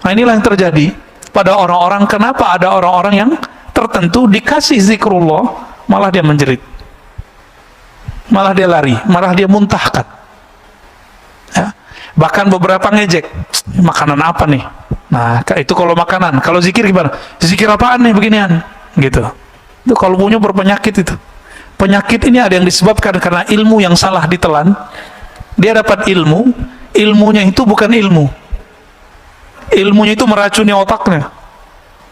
Nah inilah yang terjadi pada orang-orang. Kenapa ada orang-orang yang tertentu dikasih zikrullah malah dia menjerit, malah dia lari, malah dia muntahkan ya. Bahkan beberapa ngejek, makanan apa nih? Nah itu kalau makanan. Kalau zikir gimana? Zikir apaan nih beginian gitu. Itu kalbunya berpenyakit. Itu penyakit ini ada yang disebabkan karena ilmu yang salah ditelan. Dia dapat ilmu, ilmunya itu bukan ilmu, ilmunya itu meracuni otaknya.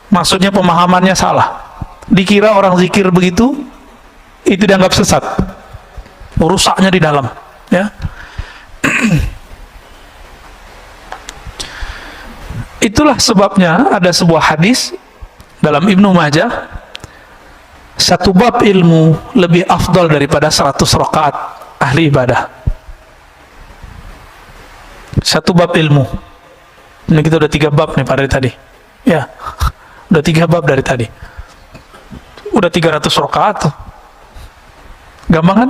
Maksudnya pemahamannya salah. Dikira orang zikir begitu, itu dianggap sesat. Rusaknya di dalam. Ya. Itulah sebabnya ada sebuah hadis dalam Ibnu Majah, satu bab ilmu lebih afdal daripada 100 rakaat ahli ibadah. Satu bab ilmu. Ini kita udah 3 bab nih pada tadi. Ya. Udah 3 bab dari tadi. Udah 300 rakaat. Gampang kan?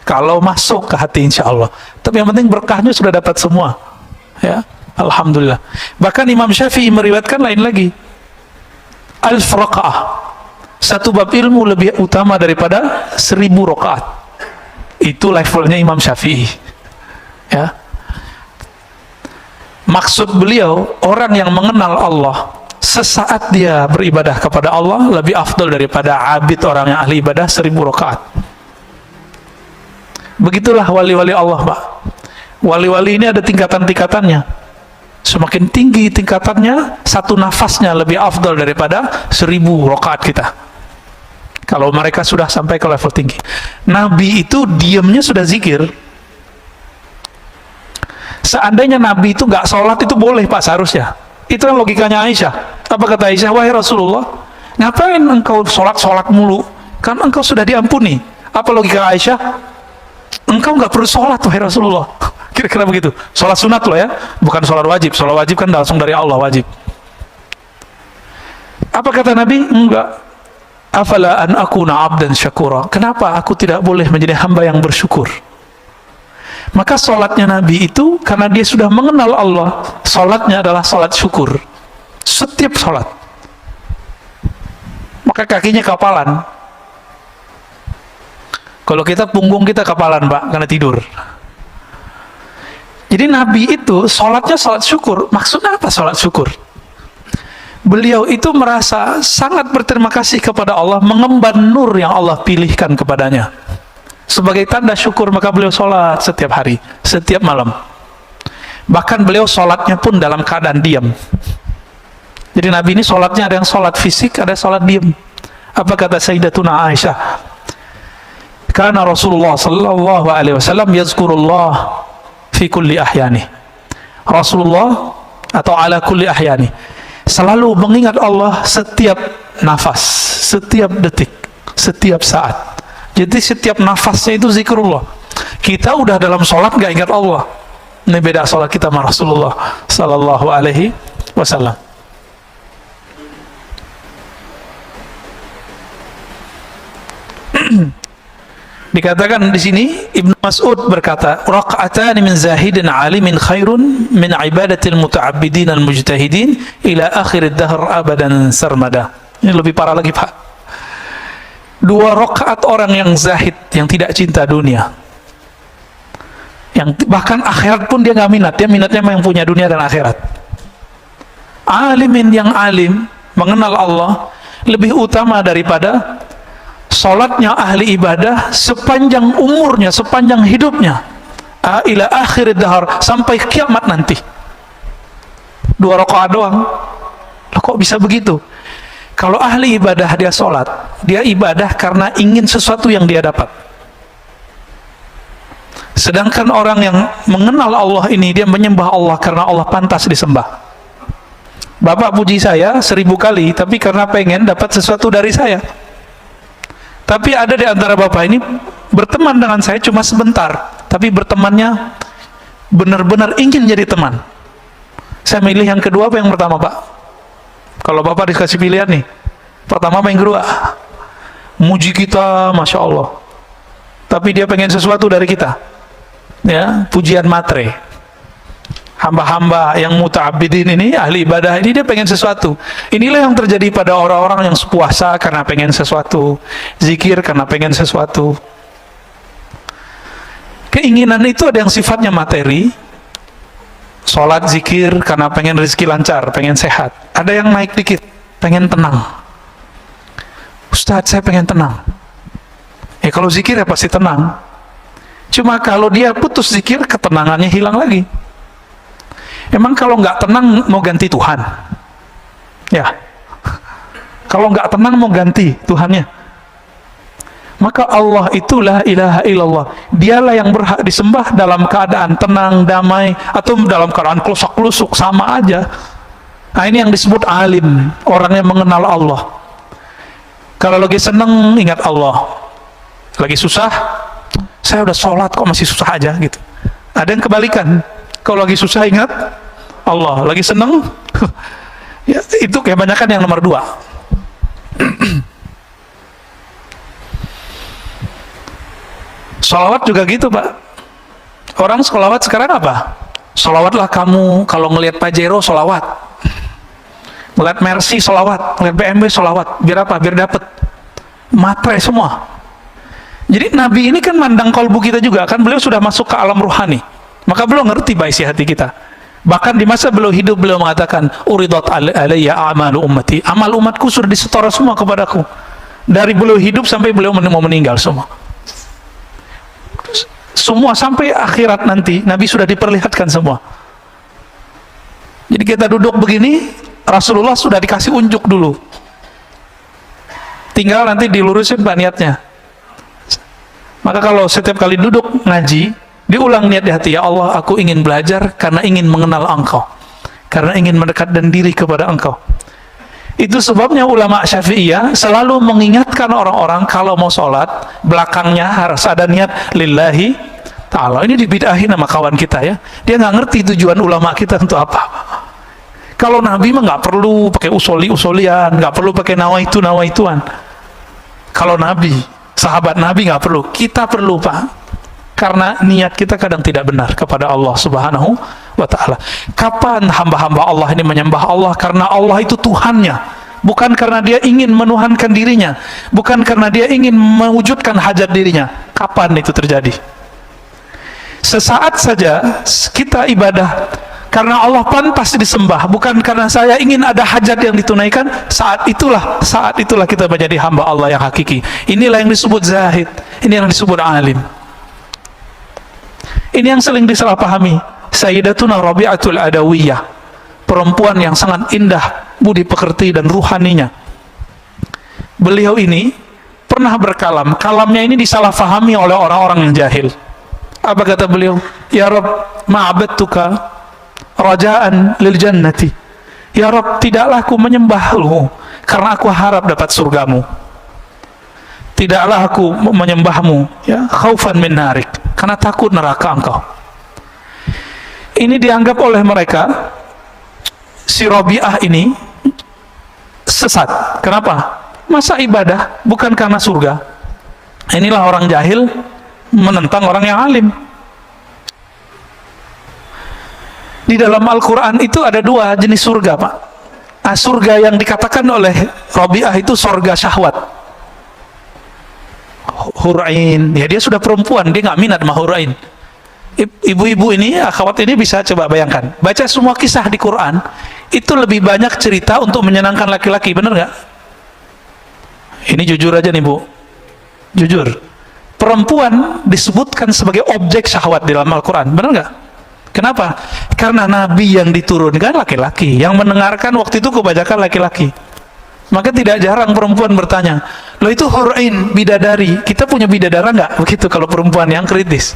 Kalau masuk ke hati insya Allah. Tapi yang penting berkahnya sudah dapat semua. Ya, alhamdulillah. Bahkan Imam Syafi'i meriwayatkan lain lagi. 1000 rakaat. Satu bab ilmu lebih utama daripada 1000 rakaat. Itu levelnya Imam Syafi'i. Ya. Maksud beliau, orang yang mengenal Allah sesaat dia beribadah kepada Allah lebih afdal daripada abid orang yang ahli ibadah 1000 rakaat. Begitulah wali-wali Allah Pak. Wali-wali ini ada tingkatan-tingkatannya. Semakin tinggi tingkatannya, satu nafasnya lebih afdal daripada 1000 rakaat kita. Kalau mereka sudah sampai ke level tinggi. Nabi itu diamnya sudah zikir. Seandainya Nabi itu nggak sholat itu boleh Pak seharusnya. Itu kan logikanya Aisyah. Apa kata Aisyah? Wahai Rasulullah, ngapain engkau sholat mulu? Kan engkau sudah diampuni. Apa logika Aisyah? Engkau nggak perlu sholat wahai Rasulullah. Kira-kira begitu. Sholat sunat loh ya, bukan sholat wajib. Sholat wajib kan langsung dari Allah wajib. Apa kata Nabi? Enggak. Afala an akuna abdan syakura. Kenapa aku tidak boleh menjadi hamba yang bersyukur? Maka sholatnya Nabi itu karena dia sudah mengenal Allah. Sholatnya adalah sholat syukur. Setiap sholat. Maka kakinya kapalan. Kalau kita punggung kita kapalan Pak, karena tidur. Jadi Nabi itu sholatnya sholat syukur. Maksudnya apa sholat syukur? Beliau itu merasa sangat berterima kasih kepada Allah, mengemban nur yang Allah pilihkan kepadanya. Sebagai tanda syukur maka beliau sholat setiap hari, setiap malam. Bahkan beliau sholatnya pun dalam keadaan diam. Jadi Nabi ini sholatnya ada yang sholat fisik, ada sholat diam. Apa kata Sayyidatuna Aisyah? Karena Rasulullah sallallahu alaihi wasallam yazkurullah fi kulli ahyani. Rasulullah atau ala kulli ahyani selalu mengingat Allah setiap nafas, setiap detik, setiap saat. Jadi setiap nafasnya itu zikrullah. Kita udah dalam sholat gak ingat Allah. Ini beda sholat kita sama Rasulullah sallallahu alaihi wasallam. Dikatakan di sini Ibnu Mas'ud berkata, raq'atan min zahidin alimin khairun min ibadatil muta'abbidin al-mujtahidin ila akhir ad-dahr abadan sarmada. Ini lebih parah lagi Pak. 2 rakaat orang yang zahid, yang tidak cinta dunia, yang bahkan akhirat pun dia nggak minat, dia minatnya yang punya dunia dan akhirat. Alimin yang alim, mengenal Allah, lebih utama daripada sholatnya ahli ibadah sepanjang umurnya, sepanjang hidupnya, ila akhir dahar, sampai kiamat nanti. 2 rakaat doang. Loh, kok bisa begitu? Kalau ahli ibadah dia sholat, dia ibadah karena ingin sesuatu yang dia dapat. Sedangkan orang yang mengenal Allah ini, dia menyembah Allah karena Allah pantas disembah. Bapak puji saya 1000 kali, tapi karena pengen dapat sesuatu dari saya. Tapi ada di antara bapak ini berteman dengan saya cuma sebentar, tapi bertemannya benar-benar ingin jadi teman. Saya milih yang kedua apa yang pertama Pak? Kalau bapak dikasih pilihan nih, pertama apa yang kedua? Muji kita, Masya Allah, tapi dia pengen sesuatu dari kita, ya, pujian matre. Hamba-hamba yang muta'abbidin ini, ahli ibadah ini, dia pengen sesuatu. Inilah yang terjadi pada orang-orang yang puasa karena pengen sesuatu, zikir karena pengen sesuatu. Keinginan itu ada yang sifatnya materi, sholat, zikir karena pengen rezeki lancar, pengen sehat. Ada yang naik dikit, pengen tenang. Ustadz, saya pengen tenang. Ya kalau zikir ya pasti tenang. Cuma kalau dia putus zikir, ketenangannya hilang lagi. Emang kalau nggak tenang mau ganti Tuhan? Ya. Kalau nggak tenang mau ganti Tuhannya? Maka Allah itulah ilaha illallah. Dialah yang berhak disembah dalam keadaan tenang, damai, atau dalam keadaan kelusak-kelusuk, sama aja. Nah ini yang disebut alim, orang yang mengenal Allah. Kalau lagi seneng ingat Allah, lagi susah, saya udah sholat kok masih susah aja gitu. Ada yang kebalikan, kalau lagi susah ingat Allah, lagi seneng ya, itu kebanyakan yang nomor 2. Sholawat juga gitu Pak. Orang sholawat sekarang apa? Sholawatlah kamu, kalau ngelihat Pajero sholawat, ngelihat Mercy sholawat, ngelihat BMW sholawat. Biar apa? Biar dapat matre semua. Jadi Nabi ini kan mandang kolbu kita juga, kan beliau sudah masuk ke alam ruhani, maka beliau ngerti isi hati kita. Bahkan di masa beliau hidup, beliau mengatakan, uridat alayya a'malu ummati, amal umatku sudah disetor semua kepadaku. Dari beliau hidup sampai beliau mau meninggal, semua sampai akhirat nanti Nabi sudah diperlihatkan semua. Jadi kita duduk begini, Rasulullah sudah dikasih unjuk dulu, tinggal nanti dilurusin niatnya. Maka kalau setiap kali duduk ngaji, Diulang niat di hati, ya Allah, aku ingin belajar karena ingin mengenal Engkau, karena ingin mendekatkan diri kepada Engkau. Itu sebabnya ulama Syafi'iyah selalu mengingatkan orang-orang kalau mau sholat, belakangnya harus ada niat lillahi ta'ala. Ini dibidahin sama kawan kita ya. Dia nggak ngerti tujuan ulama kita untuk apa. Kalau Nabi mah nggak perlu pakai usoli-usolian, nggak perlu pakai nawaituan. Kalau Nabi, sahabat Nabi nggak perlu. Kita perlu, Pak. Karena niat kita kadang tidak benar kepada Allah Subhanahu wa ta'ala. Kapan hamba-hamba Allah ini menyembah Allah? Karena Allah itu Tuhannya, bukan karena dia ingin menuhankan dirinya, bukan karena dia ingin mewujudkan hajat dirinya. Kapan itu terjadi? Sesaat saja kita ibadah karena Allah pantas disembah, bukan karena saya ingin ada hajat yang ditunaikan. Saat itulah kita menjadi hamba Allah yang hakiki. Inilah yang disebut zahid, ini yang disebut alim. Ini yang sering disalahpahami. Sayyidatuna Rabi'atul Adawiyah, perempuan yang sangat indah budi pekerti dan ruhaninya. Beliau ini pernah berkalam. Kalamnya ini disalahpahami oleh orang-orang yang jahil. Apa kata beliau? Ya Rabb, ma'abadtuka rajaan lil jannati. Ya Rabb, tidaklah aku menyembahmu karena aku harap dapat surgamu. Tidaklah aku menyembahmu ya khaufan min narik, karena takut neraka engkau. Ini dianggap oleh mereka, si Rabi'ah ini sesat. Kenapa? Masa ibadah bukan karena surga? Inilah orang jahil menentang orang yang alim. Di dalam Al-Quran itu ada dua jenis surga, Pak. Surga yang dikatakan oleh Rabi'ah itu surga syahwat, hurain. Ya, dia sudah perempuan, dia nggak minat sama hurain. Ibu-ibu ini, akhwat ini bisa coba bayangkan, baca semua kisah di Quran, itu lebih banyak cerita untuk menyenangkan laki-laki, bener nggak? Ini jujur aja nih Bu, jujur. Perempuan disebutkan sebagai objek syahwat di dalam Al-Quran, bener nggak? Kenapa? Karena Nabi yang diturunkan laki-laki, yang mendengarkan waktu itu kebanyakan laki-laki. Maka tidak jarang perempuan bertanya, loh itu hurain, bidadari, kita punya bidadara nggak? Begitu kalau perempuan yang kritis.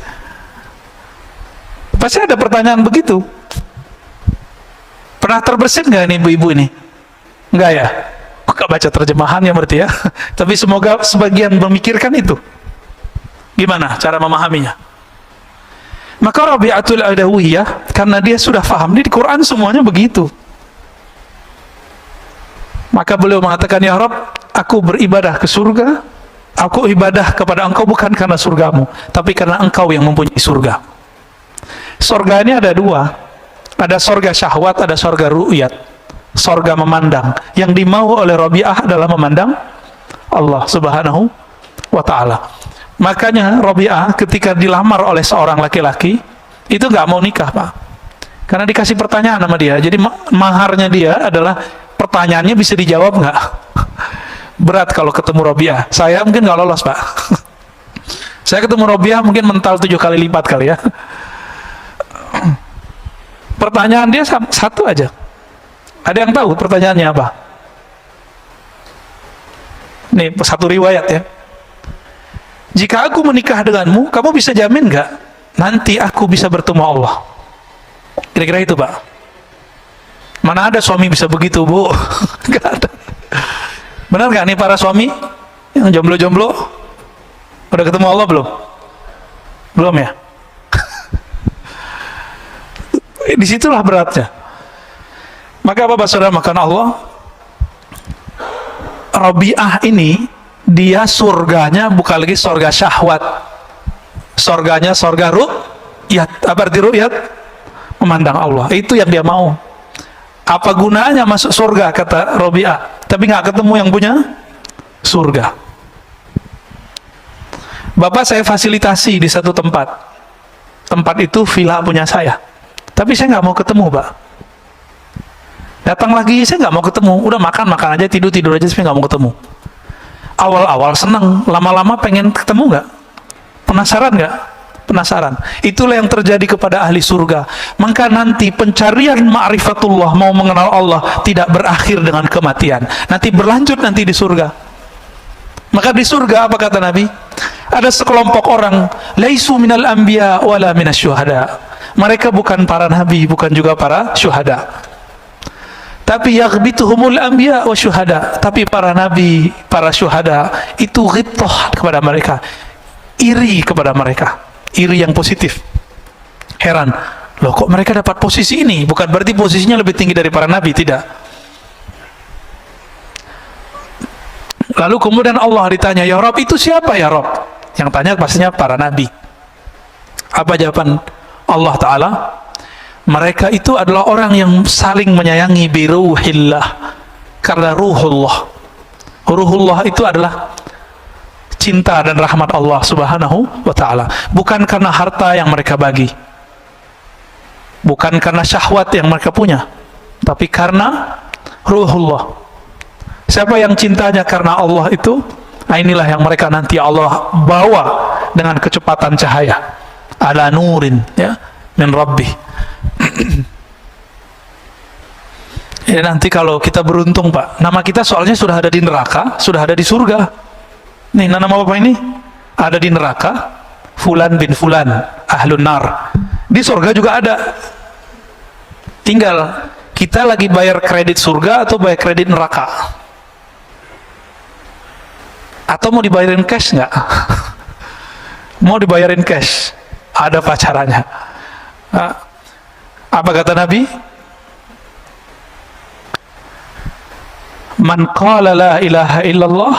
Pasti ada pertanyaan begitu. Pernah terbersit nggak nih ibu-ibu ini? Nggak ya? Nggak baca terjemahannya berarti ya. Tapi semoga sebagian memikirkan itu. Gimana cara memahaminya? Maka Rabi'atul Adawiyah, karena dia sudah paham, di Quran semuanya begitu. Maka beliau mengatakan, ya Rabb, aku beribadah ke surga, aku ibadah kepada Engkau bukan karena surgamu, tapi karena Engkau yang mempunyai surga. Surga ini ada dua, ada surga syahwat, ada surga ru'yat, surga memandang. Yang dimau oleh Rabi'ah adalah memandang Allah Subhanahu wa ta'ala. Makanya Rabi'ah ketika dilamar oleh seorang laki-laki, itu nggak mau nikah, Pak, karena dikasih pertanyaan sama dia. Jadi maharnya dia adalah, pertanyaannya bisa dijawab nggak? Berat kalau ketemu Rabi'ah. Saya mungkin nggak lolos, Pak. Saya ketemu Rabi'ah mungkin mental 7 kali lipat kali ya. Pertanyaan dia satu aja. Ada yang tahu pertanyaannya apa? Nih satu riwayat ya. Jika aku menikah denganmu, kamu bisa jamin nggak nanti aku bisa bertemu Allah? Kira-kira itu, Pak. Mana ada suami bisa begitu, Bu? Nggak ada. Benar nggak nih para suami yang jomblo-jomblo? Udah ketemu Allah belum? Belum ya? Disitulah beratnya. Maka Bapak Saudara makan Allah, Rabi'ah ini dia surganya bukan lagi surga syahwat, surganya surga ru'yat. Apa arti ru'yat? Memandang Allah. Itu yang dia mau. Apa gunanya masuk surga, kata Rabi'ah, tapi nggak ketemu yang punya surga. Bapak saya fasilitasi di satu tempat itu villa punya saya, tapi saya nggak mau ketemu, Pak. Datang lagi saya nggak mau ketemu, udah makan aja, tidur aja, tapi nggak mau ketemu. Awal-awal senang, lama-lama pengen ketemu nggak? Penasaran nggak? Penasaran. Itulah yang terjadi kepada ahli surga. Maka nanti pencarian ma'rifatullah, mau mengenal Allah, tidak berakhir dengan kematian. Nanti berlanjut nanti di surga. Maka di surga apa kata Nabi? Ada sekelompok orang, laisu minal anbiya wala minasyuhada. Mereka bukan para nabi, bukan juga para syuhada. Tapi yaghbituhumul anbiya wa syuhada. Tapi para nabi, para syuhada itu ghibtah kepada mereka, iri kepada mereka, iri yang positif. Heran, loh kok mereka dapat posisi ini? Bukan berarti posisinya lebih tinggi dari para nabi, tidak. Lalu kemudian Allah ditanya, ya Rob itu siapa ya Rob? Yang tanya pastinya para nabi. Apa jawaban Allah Ta'ala? Mereka itu adalah orang yang saling menyayangi biruhillah, karena ruhullah. Ruhullah itu adalah cinta dan rahmat Allah Subhanahu wa Ta'ala. Bukan karena harta yang mereka bagi, bukan karena syahwat yang mereka punya, tapi karena ruhullah. Siapa yang cintanya karena Allah itu, nah inilah yang mereka nanti Allah bawa dengan kecepatan cahaya, ala nurin, ya, min rabbih. Ya, nanti kalau kita beruntung Pak, nama kita soalnya sudah ada di neraka, sudah ada di surga. Nih, nama Bapak ini ada di neraka, Fulan bin Fulan, ahlun nar. Di surga juga ada. Tinggal kita lagi bayar kredit surga atau bayar kredit neraka. Atau mau dibayarin cash nggak? Mau dibayarin cash, ada pacarannya. Apa kata Nabi? Man qala la ilaha illallah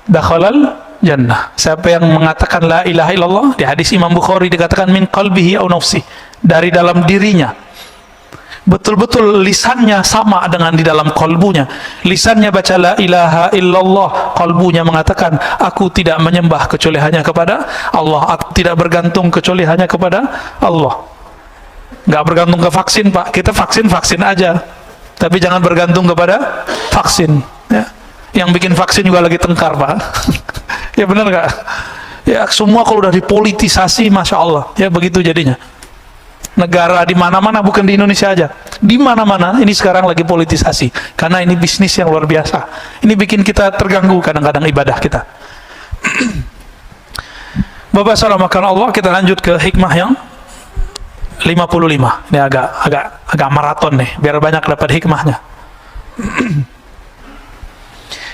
dakhalal jannah. Siapa yang mengatakan la ilaha illallah, di hadis Imam Bukhari dikatakan min qalbihi au nafsi, dari dalam dirinya, betul-betul lisannya sama dengan di dalam kalbunya. Lisannya baca la ilaha illallah, kalbunya mengatakan aku tidak menyembah kecuali hanya kepada Allah, aku tidak bergantung kecuali hanya kepada Allah. Nggak bergantung ke vaksin Pak, kita vaksin aja, tapi jangan bergantung kepada vaksin, ya. Yang bikin vaksin juga lagi tengkar Pak. Ya benar nggak? Ya semua kalau udah dipolitisasi, masya Allah, ya begitu jadinya. Negara di mana-mana, bukan di Indonesia aja, di mana-mana ini sekarang lagi politisasi, karena ini bisnis yang luar biasa. Ini bikin kita terganggu kadang-kadang ibadah kita. Bapak salam makan Allah, kita lanjut ke hikmah yang 55. Ini agak maraton nih, biar banyak dapat hikmahnya.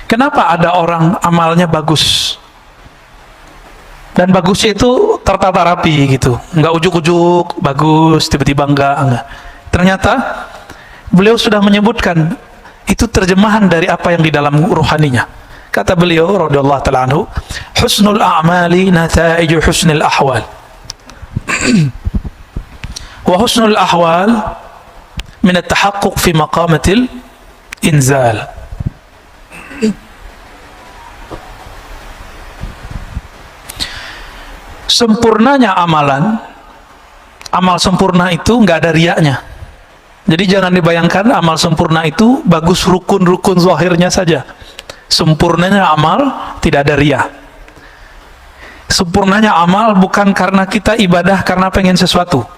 Kenapa ada orang amalnya bagus, dan bagusnya itu tertata rapi gitu, nggak ujuk-ujuk bagus tiba-tiba enggak. Ternyata beliau sudah menyebutkan itu terjemahan dari apa yang di dalam ruhaninya. Kata beliau radhiyallahu ta'ala anhu, husnul a'mali nata'iju husnul ahwal. Wa husnul ahwal min at-tahaqquq fi maqamatil inzal. Sempurnanya amalan, amal sempurna itu nggak ada riaknya. Jadi jangan dibayangkan amal sempurna itu bagus rukun-rukun zahirnya saja. Sempurnanya amal tidak ada riak. Sempurnanya amal bukan karena kita ibadah karena pengen sesuatu,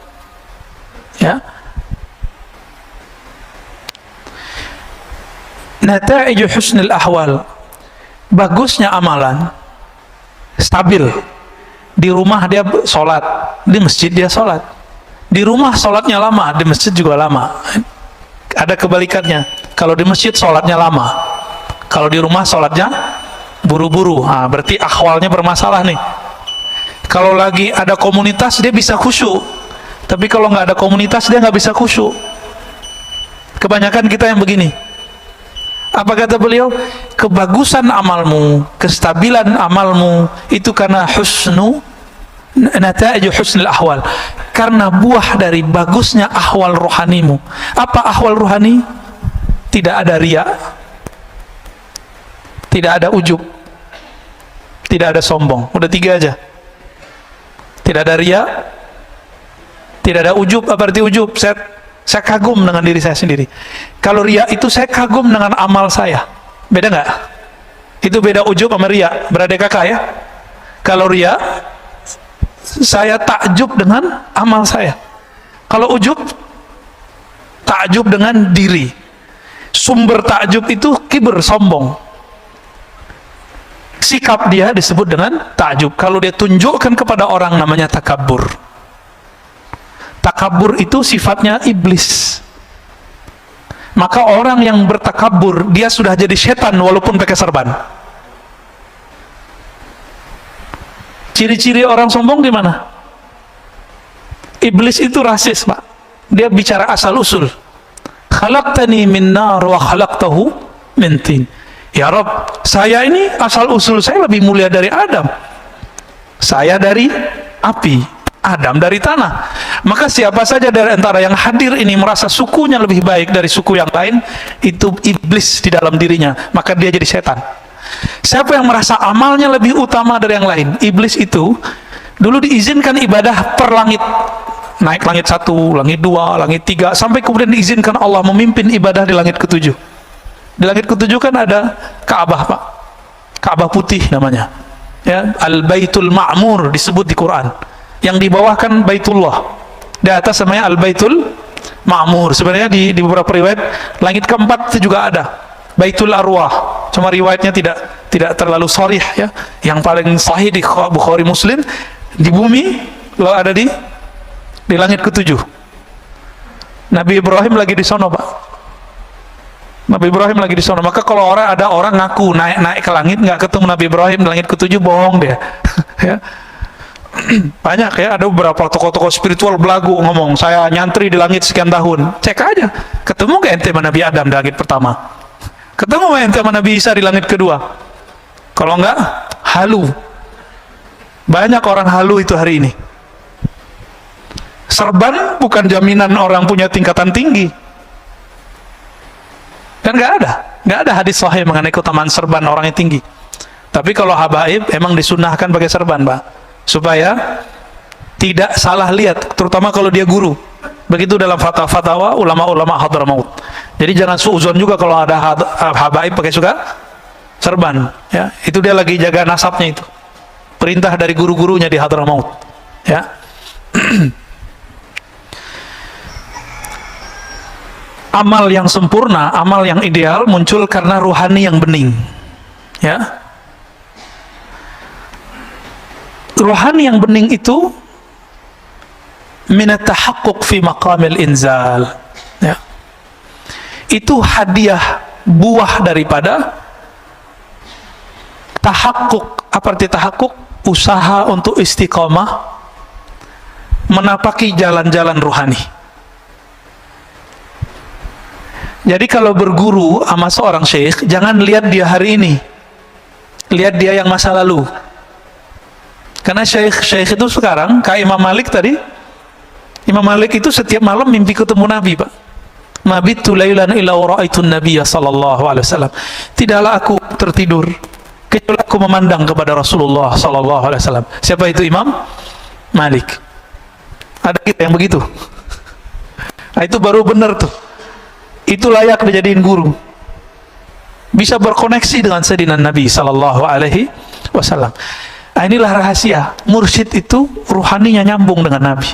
ya. Nata'iju husnul ahwal, bagusnya amalan stabil. Di rumah dia sholat, di masjid dia sholat. Di rumah sholatnya lama, di masjid juga lama. Ada kebalikannya, kalau di masjid sholatnya lama, kalau di rumah sholatnya buru-buru. Nah, berarti akhwalnya bermasalah nih. Kalau lagi ada komunitas dia bisa khusyuk, tapi kalau nggak ada komunitas dia nggak bisa khusyuk. Kebanyakan kita yang begini. Apa kata beliau? Kebagusan amalmu, kestabilan amalmu itu karena nata'iju husnul ahwal, karena buah dari bagusnya ahwal rohanimu. Apa ahwal rohani? Tidak ada riya, tidak ada ujub, tidak ada sombong. Udah 3 aja. Tidak ada riya, tidak ada ujub. Apa arti ujub? Saya kagum dengan diri saya sendiri. Kalau riya itu saya kagum dengan amal saya. Beda nggak? Itu beda ujub sama riya. Beradik kakak ya. Kalau riya, saya takjub dengan amal saya. Kalau ujub, takjub dengan diri. Sumber takjub itu kibir, sombong. sikap dia disebut dengan ta'jub. Kalau dia tunjukkan kepada orang namanya takabur. Takabur itu sifatnya iblis. Maka orang yang bertakabur, dia sudah jadi setan walaupun pakai serban. Ciri-ciri orang sombong gimana? Iblis itu rasis, Pak. Dia bicara asal usul. Khalaqtani min nar wa khalaqtahu min tin. Ya Rabb, saya ini asal usul saya lebih mulia dari Adam. Saya dari api, Adam dari tanah. Maka siapa saja dari antara yang hadir ini merasa sukunya lebih baik dari suku yang lain, itu iblis di dalam dirinya, maka dia jadi setan. Siapa yang merasa amalnya lebih utama dari yang lain, iblis itu dulu diizinkan ibadah per langit, naik langit 1, langit 2, langit 3, sampai kemudian diizinkan Allah memimpin ibadah di langit ke-7. Di langit ke-7 kan ada Ka'bah, Pak. Ka'bah putih namanya. Ya, Al-Baitul Ma'mur disebut di Quran. Yang di bawah kan Baitullah. Di atas namanya Al-Baitul Ma'mur. Sebenarnya di beberapa riwayat langit ke-4 itu juga ada Baitul Arwah. Cuma riwayatnya tidak terlalu sharih ya. Yang paling sahih di Bukhari Muslim, di bumi lalu ada di langit ke-7. Nabi Ibrahim lagi di sono, Pak. Nabi Ibrahim lagi di sana. Maka kalau ada orang ngaku naik ke langit, nggak ketemu Nabi Ibrahim di langit ke-7, bohong dia. Ya. Banyak ya, ada beberapa tokoh-tokoh spiritual belagu ngomong, saya nyantri di langit sekian tahun. Cek aja, ketemu nggak ente sama Nabi Adam di langit pertama? Ketemu nggak ente sama Nabi Isa di langit kedua? Kalau nggak, halu. Banyak orang halu itu hari ini. Serban bukan jaminan orang punya tingkatan tinggi. Kan nggak ada hadis sahih mengenai keutamaan serban orang yang tinggi. Tapi kalau habaib emang disunahkan pakai serban, Pak, supaya tidak salah lihat, terutama kalau dia guru. Begitu dalam fatwa ulama-ulama Hadramaut. Jadi jangan suuzon juga kalau ada habaib pakai serban, ya. Itu dia lagi jaga nasabnya itu. Perintah dari guru-gurunya di Hadramaut, ya. Amal yang sempurna, amal yang ideal muncul karena ruhani yang bening, ya. Ruhani yang bening itu minat tahaqquq fi maqamil inzal, ya. Itu hadiah, buah daripada tahaqquq. Apa arti tahaqquq? Usaha untuk istiqomah menapaki jalan-jalan ruhani. Jadi kalau berguru sama seorang syekh, jangan lihat dia hari ini, lihat dia yang masa lalu. Karena syekh itu sekarang kayak Imam Malik tadi. Imam Malik itu setiap malam mimpi ketemu Nabi, Pak. Mabitu lailan illa ra'aitun nabiyya sallallahu alaihi wasallam. Tidaklah aku tertidur kecuali aku memandang kepada Rasulullah sallallahu alaihi wasallam. Siapa itu Imam Malik? Ada kita yang begitu. Nah, itu baru benar tuh. Itu layak dijadiin guru. Bisa berkoneksi dengan Sayyidina Nabi sallallahu alaihi wasallam. Nah, inilah rahasia. Mursyid itu ruhaninya nyambung dengan Nabi.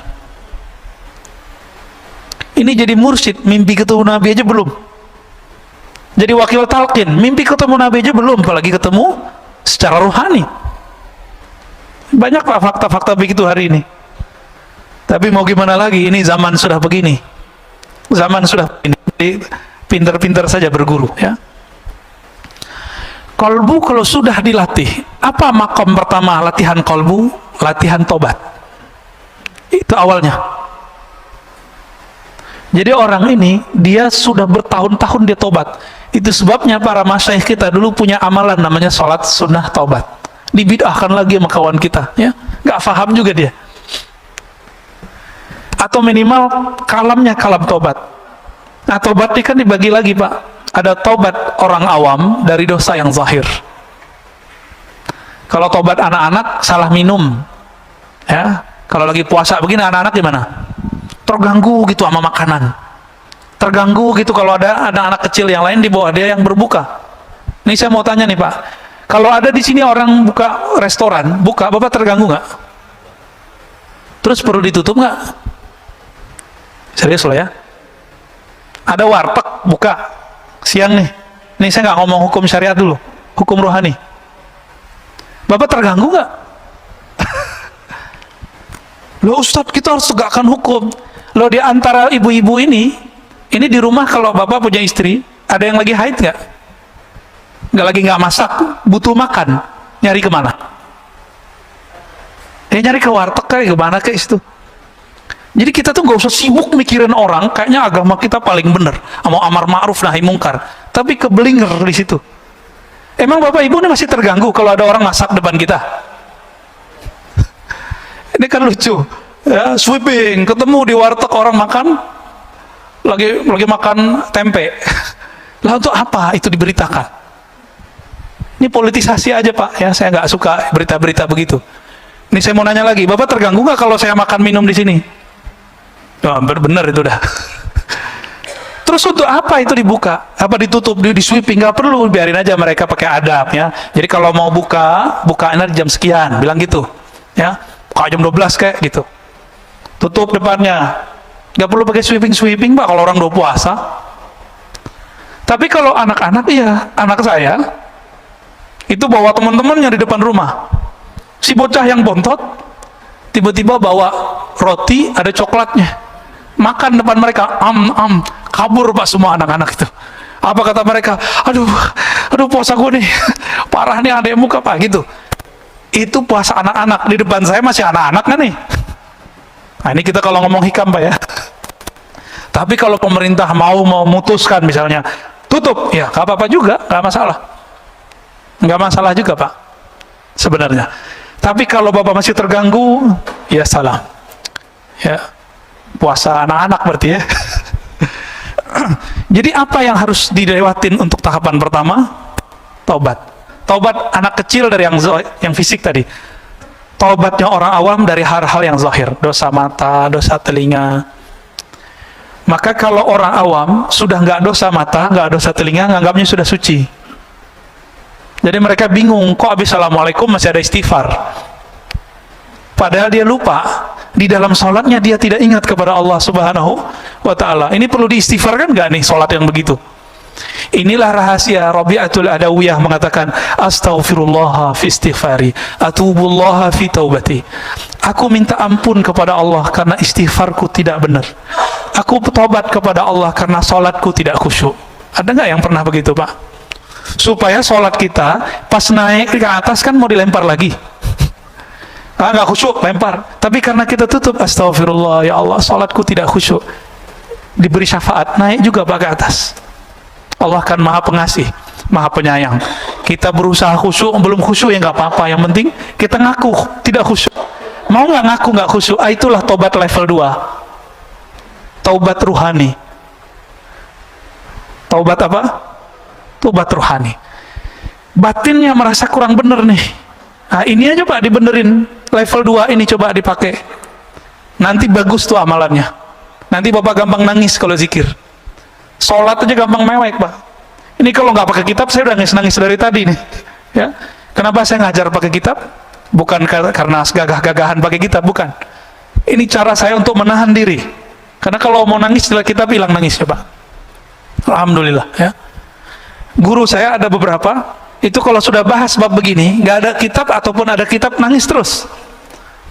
Ini jadi mursyid, mimpi ketemu Nabi aja belum. Jadi wakil talqin, mimpi ketemu Nabi aja belum, apalagi ketemu secara ruhani. Banyak Pak fakta-fakta begitu hari ini. Tapi mau gimana lagi, ini zaman sudah begini. Zaman sudah begini. Pintar-pintar saja berguru, ya. Kolbu kalau sudah dilatih, apa makom pertama latihan kolbu? Latihan tobat. Itu awalnya. Jadi orang ini, dia sudah bertahun-tahun dia tobat. Itu sebabnya para masyayikh kita dulu punya amalan namanya sholat sunnah tobat. Dibid'ahkan lagi sama kawan kita, ya. Nggak paham juga dia. Atau minimal kalamnya kalam tobat. Nah, tobat ini kan dibagi lagi, Pak. Ada tobat orang awam dari dosa yang zahir. Kalau tobat anak-anak salah minum, ya. Kalau lagi puasa begini anak-anak gimana? Terganggu gitu sama makanan. Terganggu gitu kalau ada anak-anak kecil yang lain di bawah dia yang berbuka. Ini saya mau tanya nih, Pak. Kalau ada di sini orang buka restoran, Bapak terganggu nggak? Terus perlu ditutup nggak? Serius loh ya. Ada warteg buka siang nih. Nih saya nggak ngomong hukum syariat dulu, hukum rohani. Bapak terganggu nggak? Loh Ustadz, kita harus tegakkan hukum. Loh, di antara ibu-ibu ini di rumah kalau bapak punya istri, ada yang lagi haid nggak? Nggak masak, butuh makan, nyari kemana? Nyari ke warteg kayak kemana kayak itu. Jadi kita tuh nggak usah sibuk mikirin orang, kayaknya agama kita paling bener, mau amar ma'ruf nahi mungkar, tapi kebelinger di situ. Emang bapak ibu ini masih terganggu kalau ada orang masak depan kita? Ini kan lucu, ya, sweeping, ketemu di warteg orang makan, lagi makan tempe. Lah untuk apa itu diberitakan? Ini politisasi aja Pak, ya saya nggak suka berita-berita begitu. Ini saya mau nanya lagi, bapak terganggu nggak kalau saya makan minum di sini? Oh, benar itu dah. Terus untuk apa itu dibuka? Apa ditutup, di sweeping? Nggak perlu, biarin aja mereka pakai adab ya. Jadi kalau mau bukaannya jam sekian, bilang gitu. Ya, buka jam 12 kayak gitu. Tutup depannya. Nggak perlu pakai sweeping Pak kalau orang udah puasa. Tapi kalau anak-anak, iya, anak saya itu bawa teman-temannya di depan rumah. Si bocah yang bontot tiba-tiba bawa roti ada coklatnya. Makan depan mereka, kabur Pak semua anak-anak itu. Apa kata mereka? Aduh puasa gue nih, parah nih adek muka Pak gitu. Itu puasa anak-anak, di depan saya masih anak-anak kan nih. Nah ini kita kalau ngomong hikam Pak ya. Tapi kalau pemerintah mau memutuskan misalnya, tutup, ya gak apa-apa juga, gak masalah juga Pak, sebenarnya. Tapi kalau Bapak masih terganggu, ya salam. Ya, puasa anak-anak berarti ya. Jadi apa yang harus dilewatin untuk tahapan pertama? Taubat. Taubat anak kecil dari yang fisik tadi. Taubatnya orang awam dari hal-hal yang zahir, dosa mata, dosa telinga. Maka kalau orang awam sudah nggak dosa mata, nggak dosa telinga, nganggapnya sudah suci. Jadi mereka bingung, kok habis assalamualaikum masih ada istighfar. Padahal dia lupa, di dalam sholatnya dia tidak ingat kepada Allah Subhanahu wa ta'ala. Ini perlu diistighfarkan nggak nih sholat yang begitu? Inilah rahasia Rabi'atul Adawiyah mengatakan, astaghfirullah fi istighfari, atubullah fi taubati. Aku minta ampun kepada Allah karena istighfarku tidak benar. Aku bertobat kepada Allah karena sholatku tidak khusyuk. Ada nggak yang pernah begitu Pak? Supaya sholat kita pas naik ke atas kan mau dilempar lagi. Nggak khusyuk, lempar. Tapi karena kita tutup, astagfirullah ya Allah, sholatku tidak khusyuk, diberi syafaat, naik juga Pak ke atas. Allah kan maha pengasih, maha penyayang. Kita berusaha khusyuk, belum khusyuk ya nggak apa-apa, yang penting kita ngaku tidak khusyuk. Mau nggak ngaku nggak khusyuk? Itulah tobat level 2, taubat ruhani. Taubat apa? Taubat ruhani. Batinnya merasa kurang bener nih, nah ini aja Pak dibenerin, level 2 ini coba dipakai, nanti bagus tuh amalannya. Nanti Bapak gampang nangis kalau zikir. Sholat aja gampang mewek Pak. Ini kalau nggak pakai kitab saya udah nangis dari tadi nih ya. Kenapa saya ngajar pakai kitab? Bukan karena gagah-gagahan pakai kitab, bukan. Ini cara saya untuk menahan diri, karena kalau mau nangis setelah kitab hilang nangisnya Pak. Alhamdulillah ya. Guru saya ada beberapa, itu kalau sudah bahas bab begini, nggak ada kitab ataupun ada kitab nangis terus.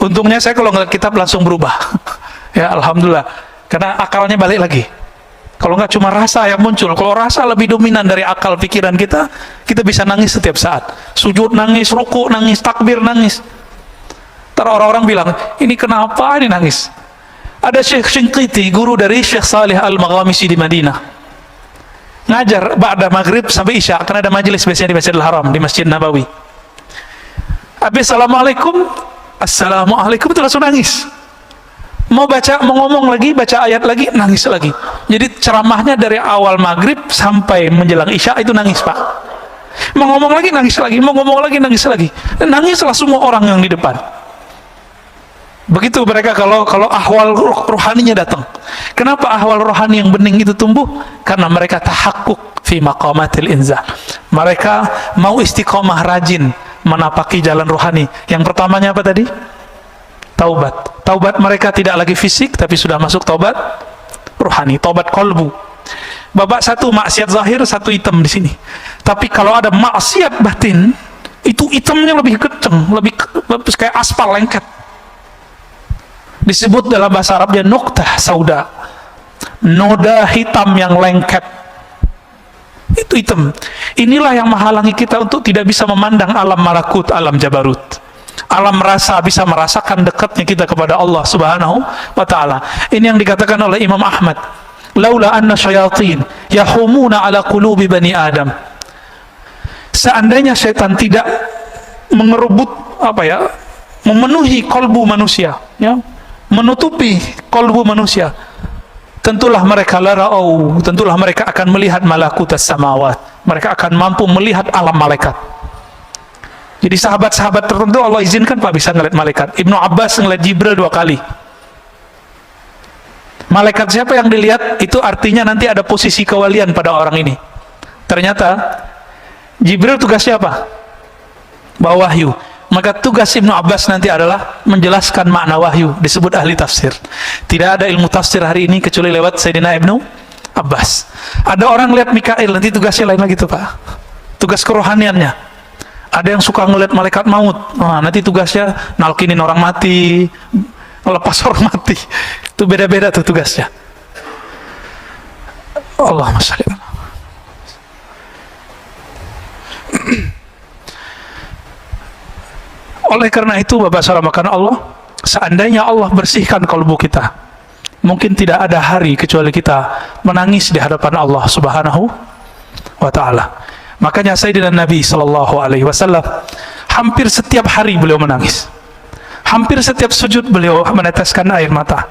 Untungnya saya kalau ngeliat kitab langsung berubah. Ya Alhamdulillah, karena akalnya balik lagi. Kalau nggak cuma rasa yang muncul, kalau rasa lebih dominan dari akal pikiran kita, kita bisa nangis setiap saat. Sujud nangis, ruku nangis, takbir nangis. Ntar orang-orang bilang, ini kenapa ini nangis? Ada Syekh Shinqiti, guru dari Syekh Salih Al-Maghamisi di Madinah, ngajar ba'da maghrib sampai isya, karena ada majelis biasanya di Masjidil Haram, di Masjid Nabawi. Habis assalamualaikum itu langsung nangis. Mau ngomong lagi, baca ayat lagi, nangis lagi. Jadi ceramahnya dari awal maghrib sampai menjelang isya itu nangis Pak. Mau ngomong lagi, nangis lagi. Mau ngomong lagi, nangis lagi. Dan nangislah semua orang yang di depan. Begitu mereka kalau ahwal rohaninya datang. Kenapa ahwal rohani yang bening itu tumbuh? Karena mereka tahakkuk fi maqamatil inzal. Mereka mau istiqomah, rajin menapaki jalan rohani. Yang pertamanya apa tadi? Taubat. Taubat mereka tidak lagi fisik, tapi sudah masuk taubat rohani, taubat kolbu. Bapak satu maksiat zahir, satu hitam di sini. Tapi kalau ada maksiat batin, itu hitamnya lebih kenceng, lebih kayak aspal lengket. Disebut dalam bahasa Arabnya nuqtah sauda, noda hitam yang lengket. Itu hitam. Inilah yang menghalangi kita untuk tidak bisa memandang alam malakut, alam jabarut, alam rasa, bisa merasakan dekatnya kita kepada Allah Subhanahu wa ta'ala. Ini yang dikatakan oleh Imam Ahmad, laula anna syayatin yahumuna ala qulubi bani Adam. Seandainya syaitan tidak mengerebut memenuhi kolbu manusia, ya, menutupi kolbu manusia, tentulah mereka tentulah mereka akan melihat malakutas samawat, mereka akan mampu melihat alam malaikat. Jadi sahabat-sahabat tertentu Allah izinkan Pak bisa ngeliat malaikat. Ibnu Abbas ngeliat Jibril 2 kali. Malaikat siapa yang dilihat? Itu artinya nanti ada posisi kewalian pada orang ini. Ternyata Jibril tugasnya apa? Bawa wahyu. Maka tugas Ibnu Abbas nanti adalah menjelaskan makna wahyu, disebut ahli tafsir. Tidak ada ilmu tafsir hari ini kecuali lewat Sayyidina Ibnu Abbas. Ada orang lihat Mikail, nanti tugasnya lain lagi tuh Pak. Tugas kerohaniannya. Ada yang suka ngeliat malaikat maut. Nah, nanti tugasnya nalkinin orang mati, melepas orang mati. Itu beda-beda tuh tugasnya. Allahumma shalli ala. Oleh karena itu Bapak saudara Allah, seandainya Allah bersihkan kalbu kita, mungkin tidak ada hari kecuali kita menangis di hadapan Allah Subhanahu wa ta'ala. Makanya Sayyidina Nabi sallallahu alaihi wasallam hampir setiap hari beliau menangis. Hampir setiap sujud beliau meneteskan air mata.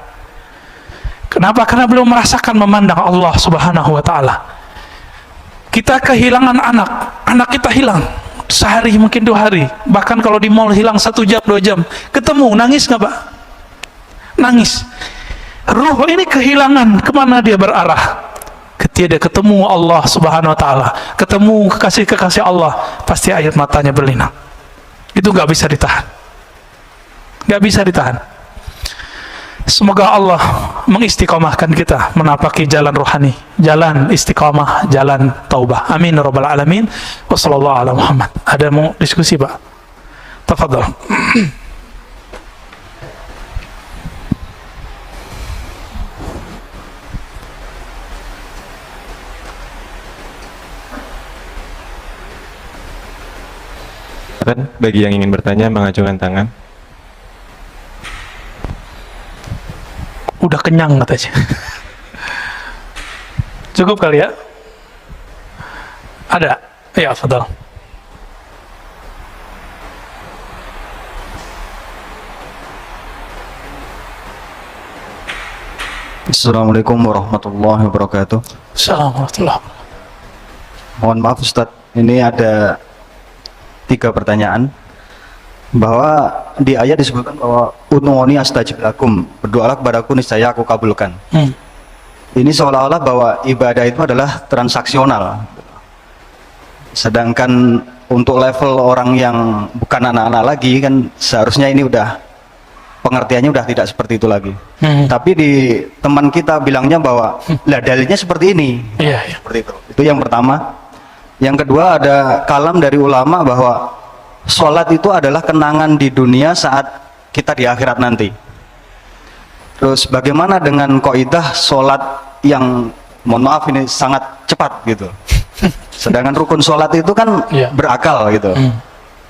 Kenapa? Karena beliau merasakan memandang Allah Subhanahu wa ta'ala. Kita kehilangan anak kita hilang sehari, mungkin 2 hari, bahkan kalau di mall hilang 1 jam 2 jam, ketemu, nangis nggak Pak? Nangis. Ruh ini kehilangan, kemana dia berarah? Ketika dia ketemu Allah Subhanahu wa ta'ala, ketemu kekasih-kekasih Allah, pasti air matanya berlinang. Itu nggak bisa ditahan, nggak bisa ditahan. Semoga Allah mengistiqomahkan kita menapaki jalan rohani, jalan istiqomah, jalan taubah. Amin ya rabbal alamin. Wassallallahu ala Muhammad. Ada mau diskusi Pak? Tafadhol. Bagi yang ingin bertanya mengajukan tangan. Udah kenyang katanya. Cukup kali ya? Ada? Ya, fadal. Assalamualaikum warahmatullahi wabarakatuh. Assalamualaikum. Mohon maaf Ustadz, ini ada 3 pertanyaan. Bahwa di ayat disebutkan bahwa ud'uuni astajib lakum, berdoalah kepadaku niscaya aku kabulkan. Ini seolah-olah bahwa ibadah itu adalah transaksional. Sedangkan untuk level orang yang bukan anak-anak lagi kan seharusnya ini udah pengertiannya udah tidak seperti itu lagi. Tapi di teman kita bilangnya bahwa lah dalilnya seperti ini. Seperti itu. Itu yang pertama. Yang kedua, ada kalam dari ulama bahwa sholat itu adalah kenangan di dunia saat kita di akhirat nanti. Terus bagaimana dengan kaidah sholat yang, mohon maaf ini sangat cepat gitu. Sedangkan rukun sholat itu kan berakal gitu.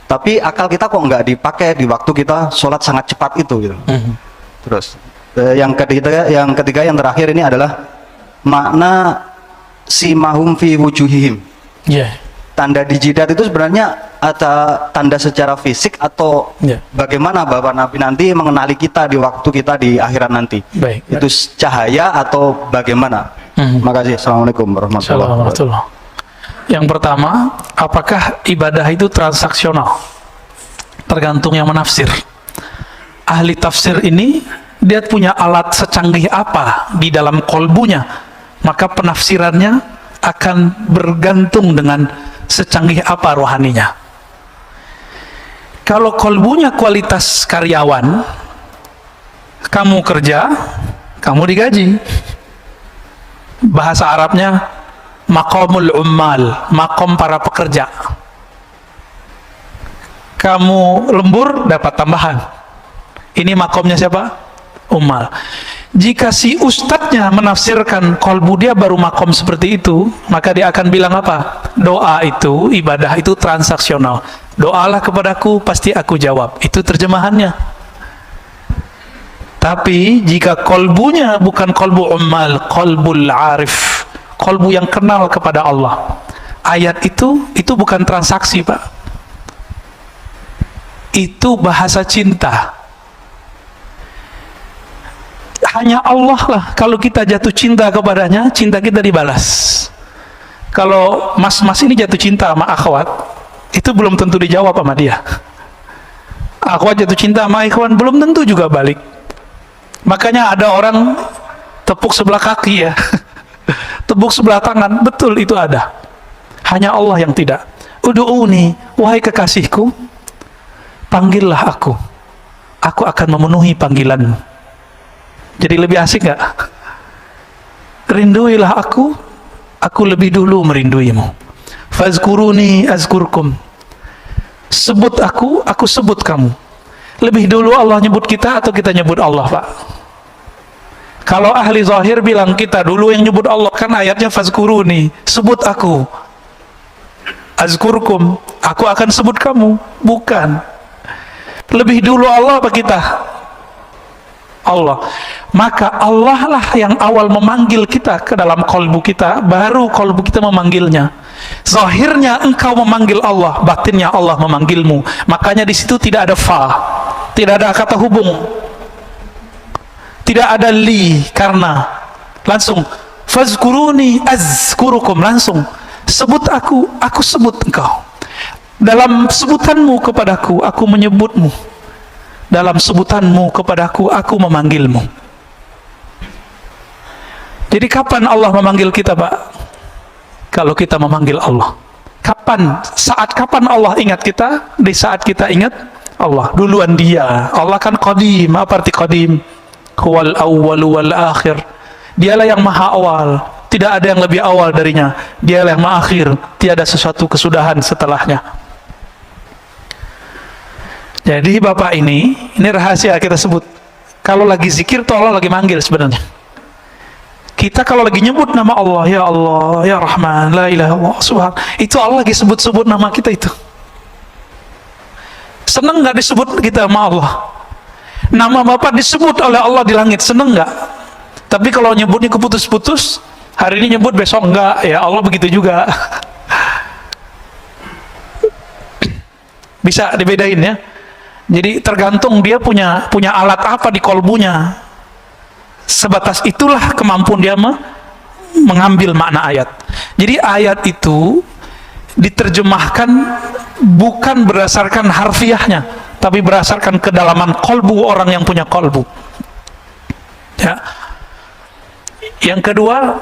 Tapi akal kita kok nggak dipakai di waktu kita sholat sangat cepat itu gitu. Terus yang ketiga yang terakhir ini adalah makna simahum fi wujuhihim. Tanda di jidat itu sebenarnya ada tanda secara fisik atau bagaimana Bapak Nabi nanti mengenali kita di waktu kita di akhirat nanti? Baik. Itu cahaya atau bagaimana? Terima kasih. Assalamualaikum warahmatullahi wabarakatuh. Yang pertama, apakah ibadah itu transaksional? Tergantung yang menafsir. Ahli tafsir ini dia punya alat secanggih apa di dalam kolbunya, maka penafsirannya akan bergantung dengan secanggih apa rohaninya. Kalau kolbunya kualitas karyawan, kamu kerja, kamu digaji. Bahasa Arabnya maqamul ummal, makom para pekerja. kamu lembur, dapat tambahan. Ini makomnya siapa? Ummal. Jika si ustadznya menafsirkan kolbu dia baru makom seperti itu, maka dia akan bilang apa? Doa itu, ibadah itu transaksional. Doalah kepadaku, pasti aku jawab. Itu terjemahannya. Tapi jika kolbunya bukan kolbu ummal, kolbul arif, kolbu yang kenal kepada Allah, ayat itu bukan transaksi, Pak. Itu bahasa cinta. Hanya Allah lah, kalau kita jatuh cinta kepadanya, cinta kita dibalas. Kalau mas-mas ini jatuh cinta sama akhwat, itu belum tentu dijawab sama dia. Akhwat jatuh cinta sama ikhwan, belum tentu juga balik. Makanya ada orang tepuk sebelah kaki ya, tepuk sebelah tangan, betul itu ada. Hanya Allah yang tidak. Udu'uni, wahai kekasihku, panggillah aku akan memenuhi panggilanmu. Jadi lebih asik gak? Rinduilah aku lebih dulu merinduimu. Fazkuruni azkurkum. Sebut aku sebut kamu. Lebih dulu Allah nyebut kita atau kita nyebut Allah, Pak? Kalau ahli zahir bilang kita dulu yang nyebut Allah, kan ayatnya fazkuruni, sebut aku. Azkurkum, aku akan sebut kamu. Bukan. Lebih dulu Allah apa kita? Allah. Maka Allah lah yang awal memanggil kita ke dalam kolbu kita, baru kolbu kita memanggilnya. Zahirnya engkau memanggil Allah, batinnya Allah memanggilmu. Makanya di situ tidak ada fa, tidak ada kata hubung, tidak ada li, karena langsung fazkuruni azkurukum, langsung sebut aku sebut engkau. Dalam sebutanmu kepadaku, aku menyebutmu. Dalam sebutanmu kepadaku, aku memanggilmu. Jadi kapan Allah memanggil kita, Pak? Kalau kita memanggil Allah. Kapan? Saat kapan Allah ingat kita? Di saat kita ingat Allah. Duluan dia. Allah kan qadim. Apa arti qadim? Huwal awwalu wal akhir. Dialah yang maha awal. Tidak ada yang lebih awal darinya. Dialah yang maha akhir. Tiada sesuatu kesudahan setelahnya. Jadi Bapak ini rahasia kita sebut. Kalau lagi zikir tuh Allah lagi manggil sebenarnya. Kita kalau lagi nyebut nama Allah, ya Rahman, la ilaha illallah, subhan, itu Allah lagi sebut-sebut nama kita itu. Seneng nggak disebut kita sama Allah? Nama Bapak disebut oleh Allah di langit, seneng nggak? Tapi kalau nyebutnya keputus-putus, hari ini nyebut besok enggak, ya Allah begitu juga. Bisa dibedain ya. Jadi tergantung dia punya alat apa di kolbunya. Sebatas itulah kemampuan dia mengambil makna ayat. Jadi ayat itu diterjemahkan bukan berdasarkan harfiahnya, tapi berdasarkan kedalaman kolbu orang yang punya kolbu. Ya. Yang kedua,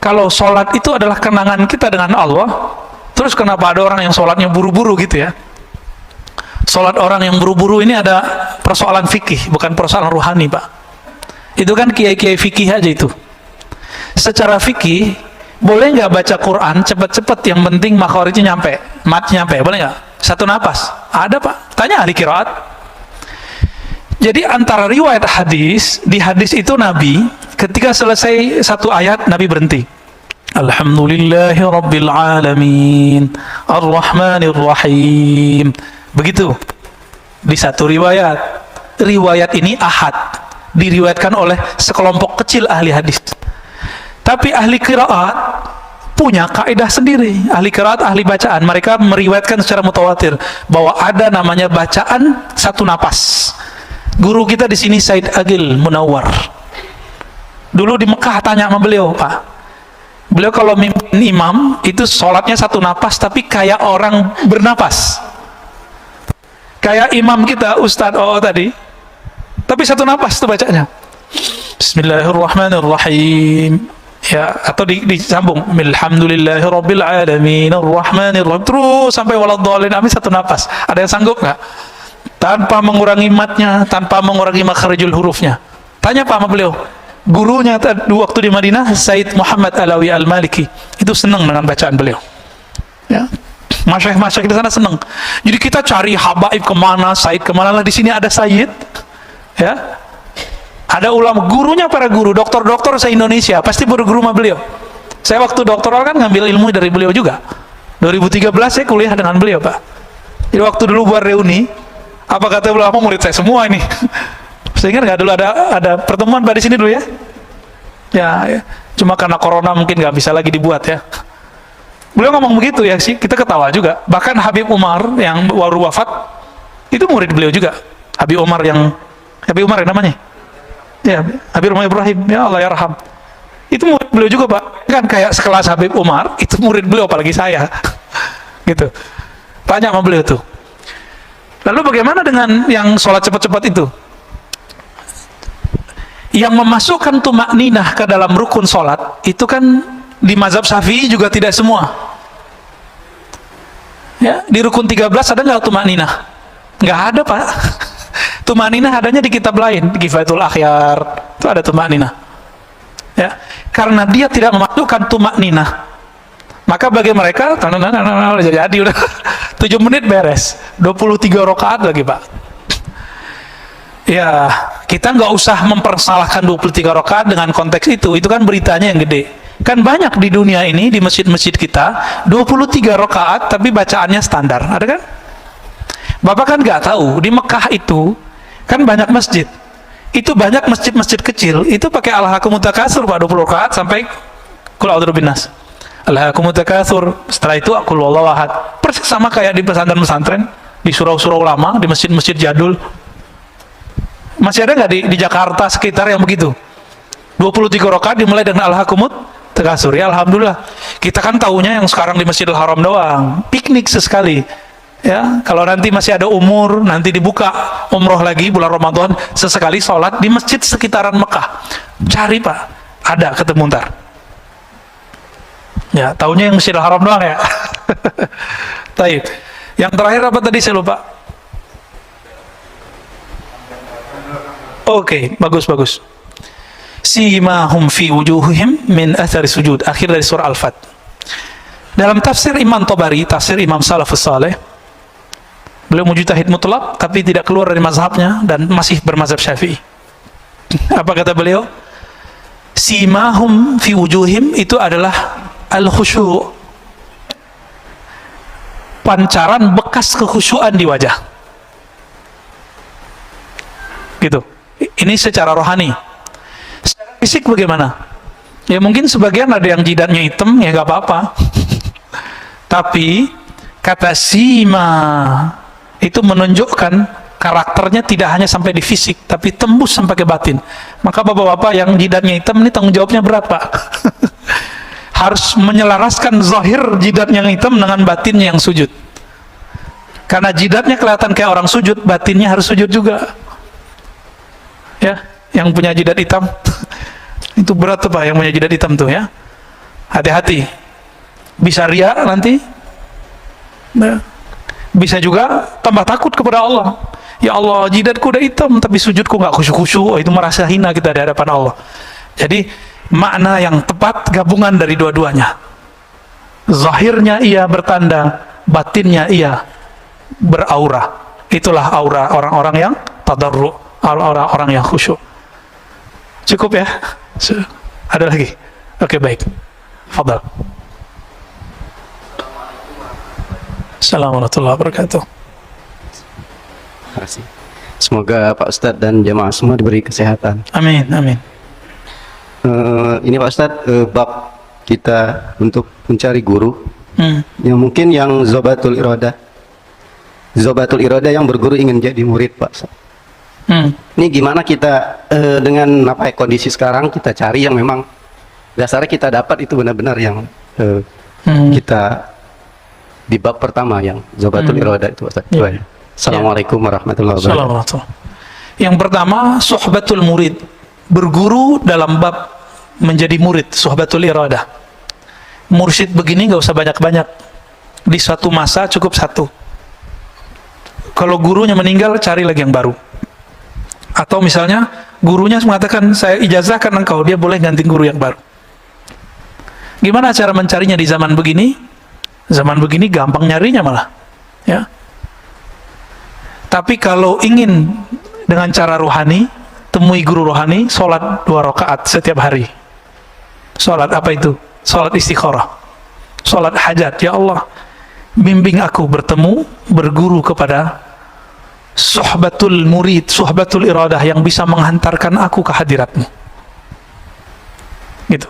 kalau sholat itu adalah kenangan kita dengan Allah, terus kenapa ada orang yang sholatnya buru-buru gitu ya? Sholat orang yang buru-buru ini ada persoalan fikih, bukan persoalan ruhani, Pak. Itu kan kiai-kiai fikih aja itu. Secara fikih, boleh nggak baca Quran cepat-cepat, yang penting makhorijnya nyampe, matnya nyampe, boleh nggak? Satu napas. Ada, Pak. Tanya ahli qiraat. Jadi antara riwayat hadis, di hadis itu Nabi ketika selesai satu ayat, Nabi berhenti. Alhamdulillahi Rabbil Alamin Ar-Rahmanir Rahim. Begitu. Di satu riwayat. Riwayat ini ahad, diriwayatkan oleh sekelompok kecil ahli hadis. Tapi ahli qiraat punya kaidah sendiri. Ahli qiraat, ahli bacaan, mereka meriwayatkan secara mutawatir bahwa ada namanya bacaan satu napas. Guru kita di sini Said Agil Munawwar. Dulu di Mekah tanya sama beliau, Pak. Beliau kalau mimpin imam itu sholatnya satu napas, tapi kayak orang bernapas. Kayak imam kita Ustadz tadi, tapi satu napas tuh bacanya. Bismillahirrahmanirrahim. Ya, atau disambung Alhamdulillahirabbil alamin arrahmanir rahim, terus sampai waladhdallin, amin, satu napas. Ada yang sanggup nggak? Tanpa mengurangi matnya, tanpa mengurangi makharijul hurufnya. Tanya Pak sama beliau. Gurunya waktu di Madinah, Said Muhammad Alawi Al-Maliki, itu senang dengan bacaan beliau. Ya. Masyayikh di sana seneng. Jadi kita cari habaib kemana, sayyid kemana, lah di sini ada sayyid, ya. Ada ulama, gurunya para guru, dokter-dokter se-Indonesia, pasti berguru sama beliau. Saya waktu doktoral kan ngambil ilmu dari beliau juga. 2013 saya kuliah dengan beliau, Pak. Jadi waktu dulu buat reuni, apa kata ulama, murid saya semua ini. Saya ingat nggak dulu ada pertemuan Pak di sini dulu ya? Ya, cuma karena corona mungkin nggak bisa lagi dibuat ya. Beliau ngomong begitu ya sih, kita ketawa juga. Bahkan Habib Umar yang baru wafat, itu murid beliau juga. Habib Umar yang ya namanya. Ya, Habib Umar Ibrahim, ya Allah yarham. Itu murid beliau juga, Pak. Kan kayak sekelas Habib Umar, itu murid beliau apalagi saya. Gitu. Tanya sama beliau tuh. Lalu bagaimana dengan yang sholat cepat-cepat itu? Yang memasukkan tumak ninah ke dalam rukun sholat, itu kan di mazhab Syafi'i juga tidak semua. Ya, di rukun 13 ada nggak tumak ninah? Nggak ada, Pak. Tumak ninah adanya di kitab lain, di Kifayatul Akhyar, itu ada tumak ninah. Ya, karena dia tidak memasukkan tumak ninah, maka bagi mereka jadi udah 7 menit beres, 23 rakaat lagi, Pak. Ya, kita nggak usah mempersalahkan 23 rakaat dengan konteks itu kan beritanya yang gede. Kan banyak di dunia ini, di masjid-masjid kita 23 rakaat tapi bacaannya standar, ada kan? Bapak kan nggak tahu, di Mekah itu kan banyak masjid. Itu banyak masjid-masjid kecil, itu pakai Alhaakumut Takatsur, Pak, 20 rakaat sampai Qul A'udzu Birabbin Nas. Alhaakumut Takatsur, setelah itu Qul Huwallahu Ahad. Persis sama kayak di pesantren-pesantren, di surau-surau lama, di masjid-masjid jadul. Masih ada nggak di Jakarta sekitar yang begitu? 23 rakaat dimulai dengan Alhaakumut Takatsur. Ya alhamdulillah. Kita kan taunya yang sekarang di Masjidil Haram doang. Piknik sesekali. Ya, kalau nanti masih ada umur, nanti dibuka umroh lagi bulan Ramadan, sesekali sholat di masjid sekitaran Mekah. Cari, Pak, ada ketemu ntar. Ya, taunya yang Masjidil Haram doang ya. Taib. Yang terakhir apa tadi saya lupa. Oke, bagus. Simahum fi wujuhihim min athari sujud. Akhir dari surah Al-Fat. Dalam tafsir Imam Tabari, tafsir Imam Salafus Saleh, beliau mujtahid mutlak tapi tidak keluar dari mazhabnya dan masih bermazhab Syafi'i. Apa kata beliau? Simahum fi wujuhim itu adalah al-khusyu', pancaran bekas kekhusyuan di wajah. Gitu. Ini secara rohani. Secara fisik bagaimana? Ya mungkin sebagian ada yang jidatnya hitam, ya nggak apa-apa. Tapi kata sima itu menunjukkan karakternya tidak hanya sampai di fisik, tapi tembus sampai ke batin. Maka bapak-bapak yang jidatnya hitam ini tanggung jawabnya berat, Pak. Harus menyelaraskan zahir jidatnya yang hitam dengan batinnya yang sujud. Karena jidatnya kelihatan kayak orang sujud, batinnya harus sujud juga. Ya, yang punya jidat hitam itu berat tuh, Pak, yang punya jidat hitam tuh ya. Hati-hati. Bisa ria nanti. Nah, bisa juga tambah takut kepada Allah. Ya Allah, jidatku udah hitam tapi sujudku nggak khusyuk-khusyuk. Oh, itu merasa hina kita di hadapan Allah. Jadi makna yang tepat gabungan dari dua-duanya. Zahirnya ia bertanda, batinnya ia beraura. Itulah aura orang-orang yang tadarru, orang-orang yang khusyuk. Cukup ya? Ada lagi? Oke, baik. Fadal. Assalamualaikum warahmatullahi wabarakatuh. Terima kasih. Semoga Pak Ustadz dan jamaah semua diberi kesehatan. Amin, amin. Ini Pak Ustadz, bab kita untuk mencari guru. Yang mungkin yang Zobatul Irodah yang berguru ingin jadi murid, Pak Ustadz. Ini gimana kita dengan apa kondisi sekarang kita cari yang memang dasarnya kita dapat itu benar-benar yang kita di bab pertama yang Zobatul Irodah itu, Ustaz. Ya. Assalamualaikum warahmatullahi wabarakatuh. Yang pertama, suhbatul murid, berguru dalam bab menjadi murid, suhbatul iradah. Mursyid begini nggak usah banyak-banyak, di suatu masa cukup satu. Kalau gurunya meninggal, cari lagi yang baru. Atau misalnya gurunya mengatakan saya ijazahkan engkau, dia boleh ganti guru yang baru. Gimana cara mencarinya di zaman begini? Zaman begini gampang nyarinya malah, ya. Tapi kalau ingin dengan cara rohani, temui guru rohani, sholat 2 rakaat setiap hari. Sholat apa itu? Sholat istikharah, sholat hajat. Ya Allah, bimbing aku berguru kepada suhbatul murid, suhbatul iradah, yang bisa menghantarkan aku ke hadiratmu. Gitu.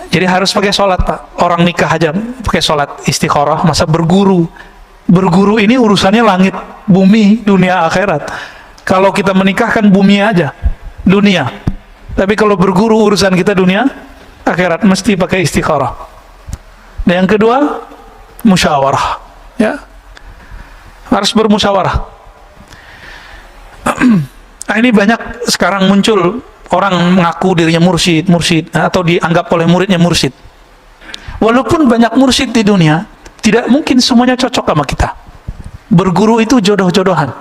Jadi harus pakai sholat, Pak. Orang nikah aja pakai sholat istikharah, masa berguru? Berguru ini urusannya langit, bumi, dunia, akhirat. Kalau kita menikah kan bumi aja, dunia. Tapi kalau berguru urusan kita dunia, akhirat, mesti pakai istikharah. Dan yang kedua, musyawarah. Ya, harus bermusyawarah. Nah, ini banyak sekarang muncul orang mengaku dirinya mursyid, atau dianggap oleh muridnya mursyid. Walaupun banyak mursyid di dunia, tidak mungkin semuanya cocok sama kita. Berguru itu jodoh-jodohan.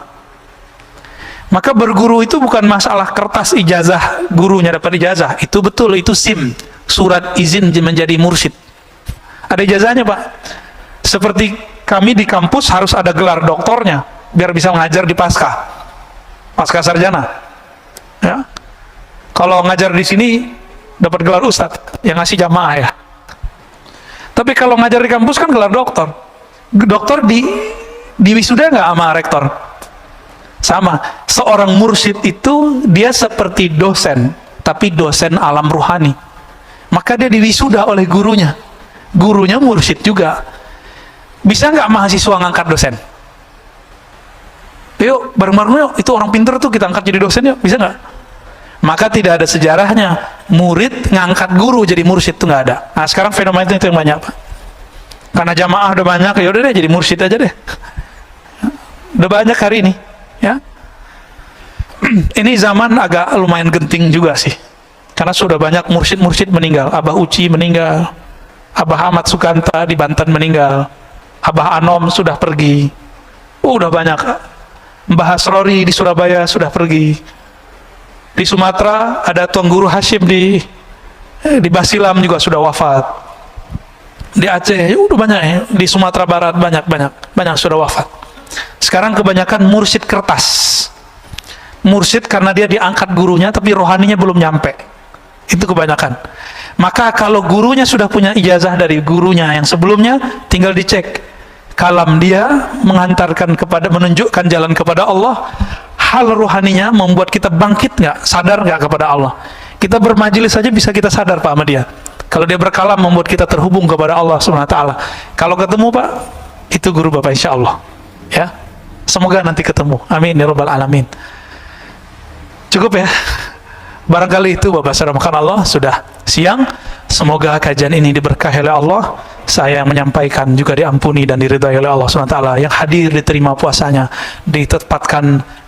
Maka berguru itu bukan masalah kertas ijazah, gurunya dapat ijazah. Itu betul, itu SIM, surat izin menjadi mursyid. Ada ijazahnya, Pak. Seperti kami di kampus harus ada gelar doktornya biar bisa mengajar di pasca sarjana. Ya. Kalau ngajar di sini dapat gelar ustadz, yang ngasih jamaah ya. Tapi kalau ngajar di kampus kan gelar doktor. Doktor di wisuda nggak sama rektor? Sama. Seorang mursyid itu dia seperti dosen, tapi dosen alam ruhani. Maka dia diwisuda oleh gurunya. Gurunya mursyid juga. Bisa nggak mahasiswa ngangkat dosen? Yuk, bareng-bareng yuk. Itu orang pinter tuh, kita angkat jadi dosen yuk. Bisa nggak? Maka tidak ada sejarahnya murid ngangkat guru jadi mursyid, itu nggak ada. Nah, sekarang fenomena itu yang banyak, Pak. Karena jamaah udah banyak, ya udah deh jadi mursyid aja deh. Udah banyak hari ini, ya. Ini zaman agak lumayan genting juga sih. Karena sudah banyak mursyid meninggal. Abah Uci meninggal, Abah Ahmad Sukanta di Banten meninggal, Abah Anom sudah pergi. Udah banyak. Mbah Asrori di Surabaya sudah pergi. Di Sumatera ada Tuan Guru Hashim di Basilam juga sudah wafat. Di Aceh udah banyak ya. Di Sumatera Barat banyak sudah wafat. Sekarang kebanyakan mursyid kertas. Mursyid karena dia diangkat gurunya tapi rohaninya belum nyampe. Itu kebanyakan. Maka kalau gurunya sudah punya ijazah dari gurunya yang sebelumnya, tinggal dicek kalam dia menunjukkan jalan kepada Allah. Hal rohaninya membuat kita bangkit nggak, sadar nggak kepada Allah. Kita bermajelis saja bisa kita sadar, Pak, sama dia. Kalau dia berkalam membuat kita terhubung kepada Allah Subhanahu wa taala. Kalau ketemu, Pak, itu guru Bapak, insya Allah. Ya, semoga nanti ketemu. Amin ya rabbal alamin. Cukup ya. Barangkali itu, Bapak saudara makan Allah, sudah siang. Semoga kajian ini diberkahi oleh Allah. Saya yang menyampaikan juga diampuni dan diridhai oleh Allah Subhanahu wa taala. Yang hadir diterima puasanya,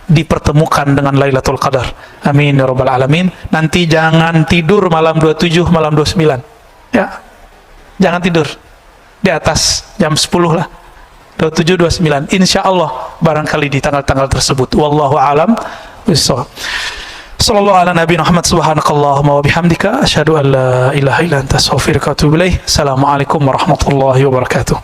dipertemukan dengan Lailatul Qadar. Amin ya rabbal alamin. Nanti jangan tidur malam 27, malam 29. Ya. Jangan tidur. Di atas jam 10 lah. 27, 29. Insya Allah barangkali di tanggal-tanggal tersebut. Wallahu a'lam bishawab. Sallallahu ala nabiyina Muhammad, subhanakallahumma wa bihamdika asyhadu an la ilaha illa anta astaghfiruka wa atubu ilaik. Assalamualaikum warahmatullahi wabarakatuh.